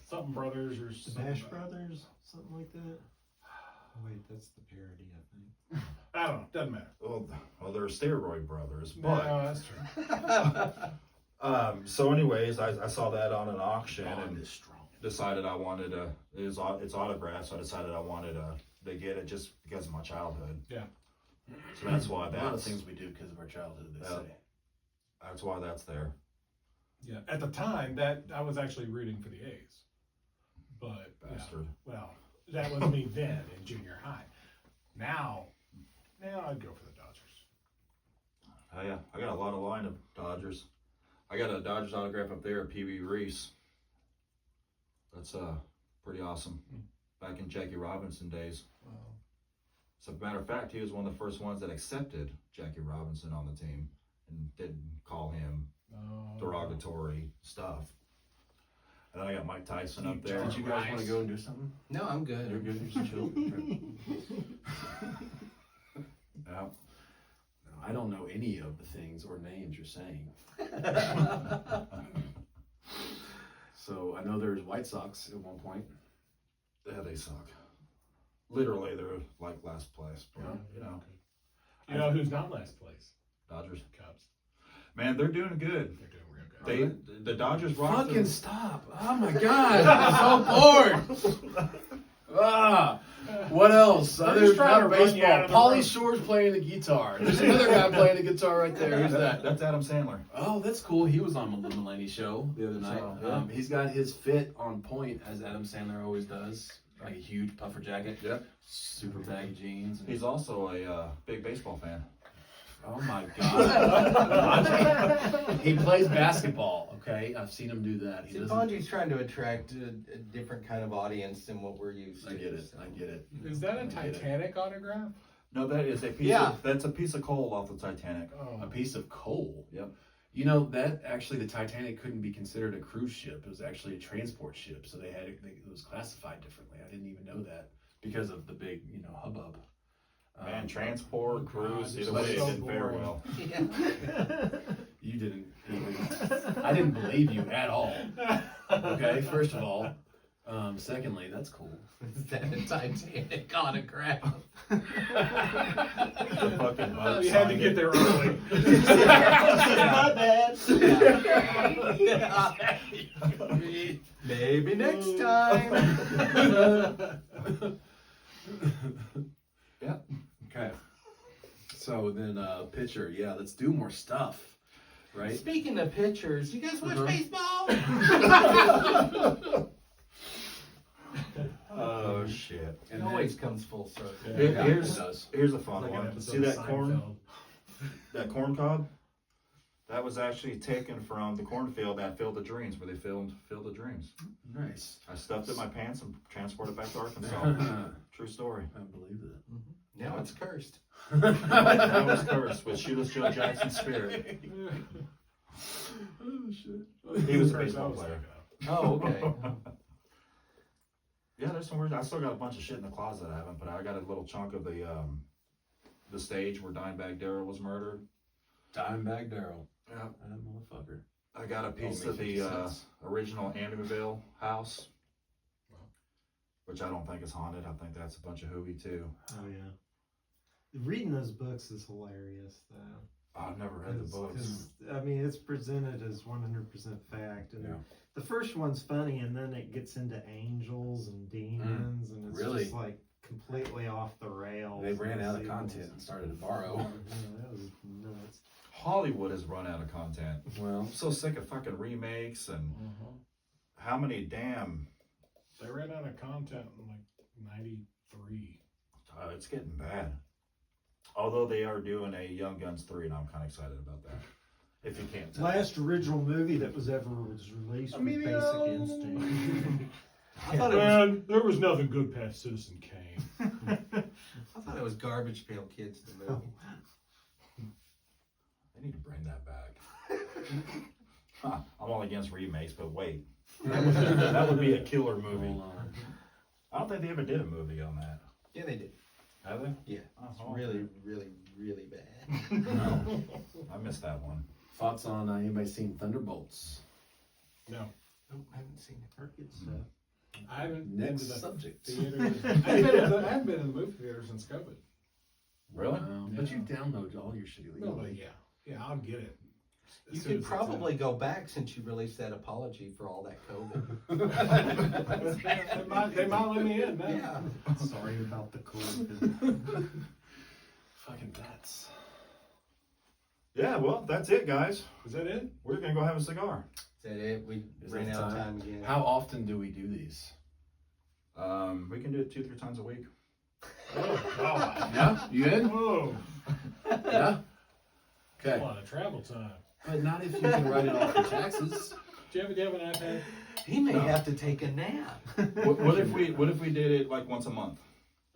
[SPEAKER 2] Something Brothers or
[SPEAKER 5] The
[SPEAKER 2] something.
[SPEAKER 5] Bash Brothers, something like that. Oh, wait, that's the parody, I think.
[SPEAKER 2] I don't know. Doesn't matter.
[SPEAKER 4] well, they're steroid brothers,
[SPEAKER 2] No,
[SPEAKER 4] but
[SPEAKER 2] that's true.
[SPEAKER 4] so anyways, I saw that on an auction
[SPEAKER 1] Bond
[SPEAKER 4] and
[SPEAKER 1] is strong.
[SPEAKER 4] decided I wanted to. It's autographed, so I decided I wanted to get it just because of my childhood.
[SPEAKER 2] Yeah.
[SPEAKER 4] So that's why
[SPEAKER 1] A lot of
[SPEAKER 4] that's
[SPEAKER 1] things we do because of our childhood. They
[SPEAKER 4] Yeah.
[SPEAKER 1] say.
[SPEAKER 4] that's why that's there.
[SPEAKER 2] Yeah. At the time, that I was actually rooting for the A's, but
[SPEAKER 4] Bastard.
[SPEAKER 2] well, that was me then in junior high. Now I'd go for the Dodgers.
[SPEAKER 4] Oh yeah, I got a lot of line of Dodgers. I got a Dodgers autograph up there, Pee Wee Reese. That's pretty awesome. Back in Jackie Robinson days. As a matter of fact, he was one of the first ones that accepted Jackie Robinson on the team and didn't call him
[SPEAKER 2] Oh.
[SPEAKER 4] derogatory stuff. And then I got Mike Tyson up there.
[SPEAKER 1] Did you guys want to go and do something?
[SPEAKER 3] No, I'm good.
[SPEAKER 1] You're good. You're just chill.
[SPEAKER 4] Yeah.
[SPEAKER 1] No, I don't know any of the things or names you're saying. So I know there's White Sox at one point.
[SPEAKER 4] Yeah, they suck. Literally, they're like last place. But, you know,
[SPEAKER 2] You know who's not last place?
[SPEAKER 4] Dodgers.
[SPEAKER 2] Cubs.
[SPEAKER 4] Man, they're doing good.
[SPEAKER 2] They're doing real good.
[SPEAKER 4] The Dodgers rocked
[SPEAKER 1] Fucking
[SPEAKER 4] them.
[SPEAKER 1] stop! Oh my god, I'm so bored. Ah, what else?
[SPEAKER 2] We're
[SPEAKER 1] Other
[SPEAKER 2] just trying
[SPEAKER 1] not
[SPEAKER 2] to run you out
[SPEAKER 1] baseball.
[SPEAKER 2] of the
[SPEAKER 1] Pauly
[SPEAKER 2] room.
[SPEAKER 1] Shore's playing the guitar. There's another guy playing the guitar right there. Who's that?
[SPEAKER 4] That's Adam Sandler.
[SPEAKER 1] Oh, that's cool. He was on the Mulaney show the other night.
[SPEAKER 4] So, yeah.
[SPEAKER 1] He's got his fit on point as Adam Sandler always does. Like a huge puffer jacket,
[SPEAKER 4] Yeah.
[SPEAKER 1] super baggy jeans. And
[SPEAKER 4] He's also a big baseball fan.
[SPEAKER 1] oh my god. He plays basketball. Okay, I've seen him do that. He
[SPEAKER 3] See,
[SPEAKER 1] doesn't.
[SPEAKER 3] Bonji's trying to attract a different kind of audience than what we're used to.
[SPEAKER 1] I get it.
[SPEAKER 3] so.
[SPEAKER 1] I get it.
[SPEAKER 2] Is that a
[SPEAKER 1] I get it.
[SPEAKER 2] Titanic autograph?
[SPEAKER 4] No, that is a piece.
[SPEAKER 3] Yeah.
[SPEAKER 4] That's a piece of coal off the Titanic.
[SPEAKER 2] Oh,
[SPEAKER 1] A piece of coal.
[SPEAKER 4] Yep.
[SPEAKER 1] You know that actually the Titanic couldn't be considered a cruise ship. It was actually a transport ship, so it was classified differently. I didn't even know that because of the big hubbub.
[SPEAKER 4] Man, transport, cruise,
[SPEAKER 2] God,
[SPEAKER 4] either
[SPEAKER 1] this
[SPEAKER 4] way,
[SPEAKER 1] is
[SPEAKER 4] it
[SPEAKER 1] so
[SPEAKER 4] didn't fare
[SPEAKER 2] boring.
[SPEAKER 4] well.
[SPEAKER 1] You didn't even. I didn't believe you at all. Okay, first of all. Secondly, that's cool.
[SPEAKER 3] Is that a Titanic autograph?
[SPEAKER 4] The fucking
[SPEAKER 2] well,
[SPEAKER 4] boat
[SPEAKER 2] you had to
[SPEAKER 4] signed
[SPEAKER 2] get
[SPEAKER 4] it.
[SPEAKER 2] there early.
[SPEAKER 3] My bad. Maybe next time.
[SPEAKER 1] Yeah. Okay. So then, pitcher. Yeah, let's do more stuff. Right.
[SPEAKER 3] Speaking of pitchers, you guys watch
[SPEAKER 1] Uh-huh.
[SPEAKER 3] baseball?
[SPEAKER 4] Oh Oh shit.
[SPEAKER 3] It always comes full circle.
[SPEAKER 2] Yeah.
[SPEAKER 1] Yeah,
[SPEAKER 4] Here's
[SPEAKER 1] it does.
[SPEAKER 4] here's a fun
[SPEAKER 2] Like an
[SPEAKER 4] one.
[SPEAKER 2] episode
[SPEAKER 4] See
[SPEAKER 2] of
[SPEAKER 4] that corn?
[SPEAKER 2] Seinfeld.
[SPEAKER 4] That corn cob? That was actually taken from the cornfield at Field of Dreams, where they filmed Field of Dreams.
[SPEAKER 1] Nice.
[SPEAKER 4] I stuffed it in my pants and transported it back to Arkansas. True story.
[SPEAKER 1] I believe it.
[SPEAKER 3] Now it's cursed.
[SPEAKER 4] I was cursed with Shoeless Joe Jackson's spirit.
[SPEAKER 1] Oh shit.
[SPEAKER 4] He was a
[SPEAKER 2] First, I
[SPEAKER 4] baseball
[SPEAKER 2] was
[SPEAKER 4] player.
[SPEAKER 2] like,
[SPEAKER 3] Oh, okay.
[SPEAKER 4] Yeah, there's some weird. I still got a bunch of shit in the closet I haven't, but I got a little chunk of the stage where Dimebag Darrell was murdered.
[SPEAKER 1] Dimebag Darrell.
[SPEAKER 4] Yeah.
[SPEAKER 1] That motherfucker.
[SPEAKER 4] I got a piece
[SPEAKER 1] Oh,
[SPEAKER 4] of
[SPEAKER 1] makes
[SPEAKER 4] the
[SPEAKER 1] sense.
[SPEAKER 4] original Amityville house,
[SPEAKER 2] Wow.
[SPEAKER 4] which I don't think is haunted. I think that's a bunch of hooey too.
[SPEAKER 5] Oh yeah. Reading those books is hilarious, though.
[SPEAKER 4] I've never read the books.
[SPEAKER 5] 'Cause, I mean, it's presented as 100% fact, and
[SPEAKER 1] Yeah.
[SPEAKER 5] the first one's funny, and then it gets into angels and demons, and it's
[SPEAKER 1] Really?
[SPEAKER 5] just like completely off the rails.
[SPEAKER 1] They ran
[SPEAKER 5] and
[SPEAKER 1] out of
[SPEAKER 5] sequels.
[SPEAKER 1] content and started to borrow.
[SPEAKER 5] Yeah, that was nuts.
[SPEAKER 4] Hollywood has run out of content.
[SPEAKER 1] Well,
[SPEAKER 4] I'm so sick of fucking remakes and how many damn.
[SPEAKER 2] They ran out of content in like 93.
[SPEAKER 4] It's getting bad. Although they are doing a Young Guns 3, and I'm kind of excited about that. If you can't tell.
[SPEAKER 5] Last original movie that was ever released was Basic Instinct.
[SPEAKER 3] I thought it was.
[SPEAKER 2] Man, there was nothing good past Citizen Kane.
[SPEAKER 3] I thought it was Garbage Pail Kids, the movie.
[SPEAKER 4] They need to bring that back. Huh, I'm all against remakes, but wait. That would be a killer movie.
[SPEAKER 1] hold on.
[SPEAKER 4] I don't think they ever did a movie on that.
[SPEAKER 3] Yeah, they did.
[SPEAKER 4] Have they?
[SPEAKER 3] Yeah,
[SPEAKER 4] Oh,
[SPEAKER 3] it's
[SPEAKER 4] okay.
[SPEAKER 3] really, really, really bad.
[SPEAKER 1] No.
[SPEAKER 4] I missed that one.
[SPEAKER 1] Thoughts on anybody seen Thunderbolts?
[SPEAKER 2] No,
[SPEAKER 3] Nope, I haven't seen it.
[SPEAKER 5] Or it's,
[SPEAKER 2] I haven't been to
[SPEAKER 1] Next
[SPEAKER 2] the
[SPEAKER 1] subject.
[SPEAKER 2] theaters. I haven't been in the movie theater since COVID.
[SPEAKER 4] Really?
[SPEAKER 1] Wow. But you
[SPEAKER 2] Yeah.
[SPEAKER 1] download all your shit
[SPEAKER 2] No, but
[SPEAKER 1] illegally.
[SPEAKER 2] yeah, I'll get it.
[SPEAKER 3] You
[SPEAKER 2] As soon
[SPEAKER 3] could
[SPEAKER 2] as it's out.
[SPEAKER 3] probably go back since you released that apology for all that COVID.
[SPEAKER 2] they might let me in now.
[SPEAKER 3] Yeah.
[SPEAKER 5] Sorry about the COVID.
[SPEAKER 1] Fucking bats.
[SPEAKER 4] Yeah, well, that's it, guys.
[SPEAKER 2] Is that it?
[SPEAKER 4] We're gonna go have a cigar.
[SPEAKER 3] Is that it? We
[SPEAKER 1] Is
[SPEAKER 3] ran
[SPEAKER 1] that
[SPEAKER 3] out of
[SPEAKER 1] time?
[SPEAKER 3] time again.
[SPEAKER 1] How often do we do these?
[SPEAKER 4] We can do it 2-3 times a week.
[SPEAKER 2] Oh, God.
[SPEAKER 1] Yeah? You in?
[SPEAKER 2] Whoa.
[SPEAKER 1] Yeah?
[SPEAKER 2] A
[SPEAKER 1] Okay.
[SPEAKER 2] lot of travel time.
[SPEAKER 1] But not if you can write it off your taxes.
[SPEAKER 2] Do you have an iPad?
[SPEAKER 3] He may
[SPEAKER 4] No.
[SPEAKER 3] have to take a nap.
[SPEAKER 4] What if we did it like once a month?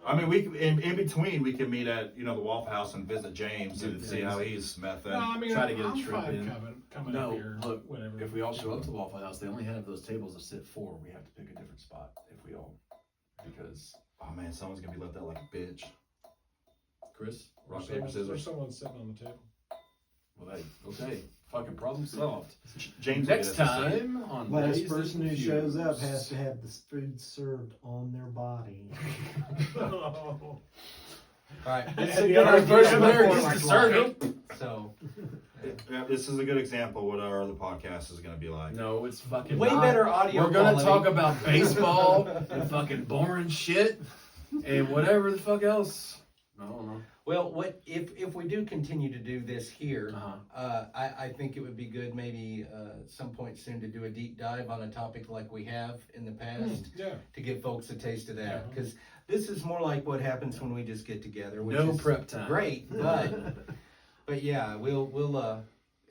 [SPEAKER 4] I mean, we in between we can meet at the Waffle House and visit James and see how he's mething.
[SPEAKER 2] No, I mean,
[SPEAKER 1] Try to get a
[SPEAKER 2] I'm
[SPEAKER 1] trip
[SPEAKER 2] fine
[SPEAKER 1] in.
[SPEAKER 2] coming
[SPEAKER 1] No,
[SPEAKER 2] up here.
[SPEAKER 1] look,
[SPEAKER 2] whenever.
[SPEAKER 1] If we all show up to the Waffle House, they only have those tables to sit four. We have to pick a different spot if we all, because
[SPEAKER 4] Oh man, someone's gonna be left out like a bitch.
[SPEAKER 1] Chris,
[SPEAKER 4] Rock, paper,
[SPEAKER 2] There's
[SPEAKER 4] scissors.
[SPEAKER 2] someone sitting on the table.
[SPEAKER 1] well, they, okay, fucking problem solved.
[SPEAKER 4] James will get
[SPEAKER 1] Next
[SPEAKER 4] us a seat.
[SPEAKER 1] time on
[SPEAKER 5] Last
[SPEAKER 1] Dazed
[SPEAKER 5] person
[SPEAKER 1] and
[SPEAKER 5] who shows up
[SPEAKER 1] Confused.
[SPEAKER 5] has to have the food served on their body.
[SPEAKER 3] All right.
[SPEAKER 2] The
[SPEAKER 1] Every
[SPEAKER 2] other
[SPEAKER 1] person there
[SPEAKER 3] before,
[SPEAKER 1] gets
[SPEAKER 3] like,
[SPEAKER 1] to serve it.
[SPEAKER 3] So,
[SPEAKER 4] Yeah, this is a good example of what our other podcast is gonna be like.
[SPEAKER 1] No, it's fucking
[SPEAKER 3] way
[SPEAKER 1] not.
[SPEAKER 3] better audio.
[SPEAKER 1] We're gonna
[SPEAKER 3] quality.
[SPEAKER 1] talk about baseball and fucking boring shit and whatever the fuck else. I don't know.
[SPEAKER 3] Well, what if we do continue to do this here?
[SPEAKER 1] Uh-huh.
[SPEAKER 3] I think it would be good maybe some point soon to do a deep dive on a topic like we have in the past
[SPEAKER 2] Yeah.
[SPEAKER 3] to give folks a taste of that,
[SPEAKER 2] Yeah.
[SPEAKER 3] because this is more like what happens when we just get together, which
[SPEAKER 1] No
[SPEAKER 3] is
[SPEAKER 1] prep time.
[SPEAKER 3] great, but yeah, we'll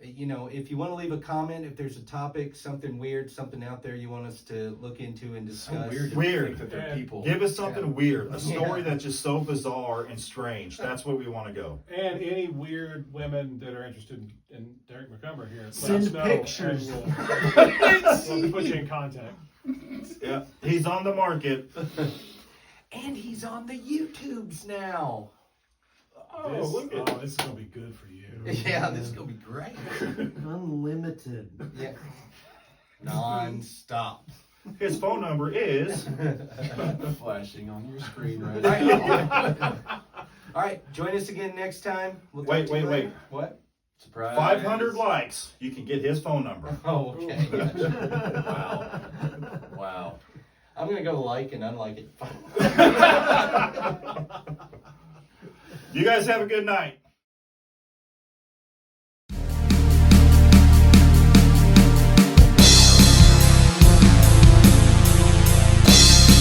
[SPEAKER 3] if you want to leave a comment, if there's a topic, something weird, something out there you want us to look into and
[SPEAKER 1] So
[SPEAKER 3] discuss.
[SPEAKER 1] weird. To
[SPEAKER 4] Weird.
[SPEAKER 1] think that they're
[SPEAKER 2] Yeah.
[SPEAKER 1] people.
[SPEAKER 4] Give us something weird, a story
[SPEAKER 3] Yeah.
[SPEAKER 4] that's just so bizarre and strange. That's where we want to go.
[SPEAKER 2] And any weird women that are interested in Derek McCumber here, let
[SPEAKER 5] Send
[SPEAKER 2] us know,
[SPEAKER 5] pictures.
[SPEAKER 2] and we'll put you in contact.
[SPEAKER 4] Yeah, he's on the market.
[SPEAKER 3] And he's on the YouTubes now.
[SPEAKER 2] This is gonna be good for you.
[SPEAKER 3] Yeah, this is gonna be great.
[SPEAKER 5] Unlimited.
[SPEAKER 3] Yeah. Non-stop.
[SPEAKER 4] His phone number is.
[SPEAKER 1] Flashing on your screen right
[SPEAKER 3] Right.
[SPEAKER 1] now.
[SPEAKER 3] All right, join us again next time. We'll talk
[SPEAKER 4] Wait,
[SPEAKER 3] to you
[SPEAKER 4] wait,
[SPEAKER 3] later. What?
[SPEAKER 1] Surprise.
[SPEAKER 4] 500 likes. You can get his phone number.
[SPEAKER 3] Oh, okay.
[SPEAKER 1] Wow. Wow.
[SPEAKER 3] I'm gonna go like and unlike it.
[SPEAKER 4] You guys have a good night.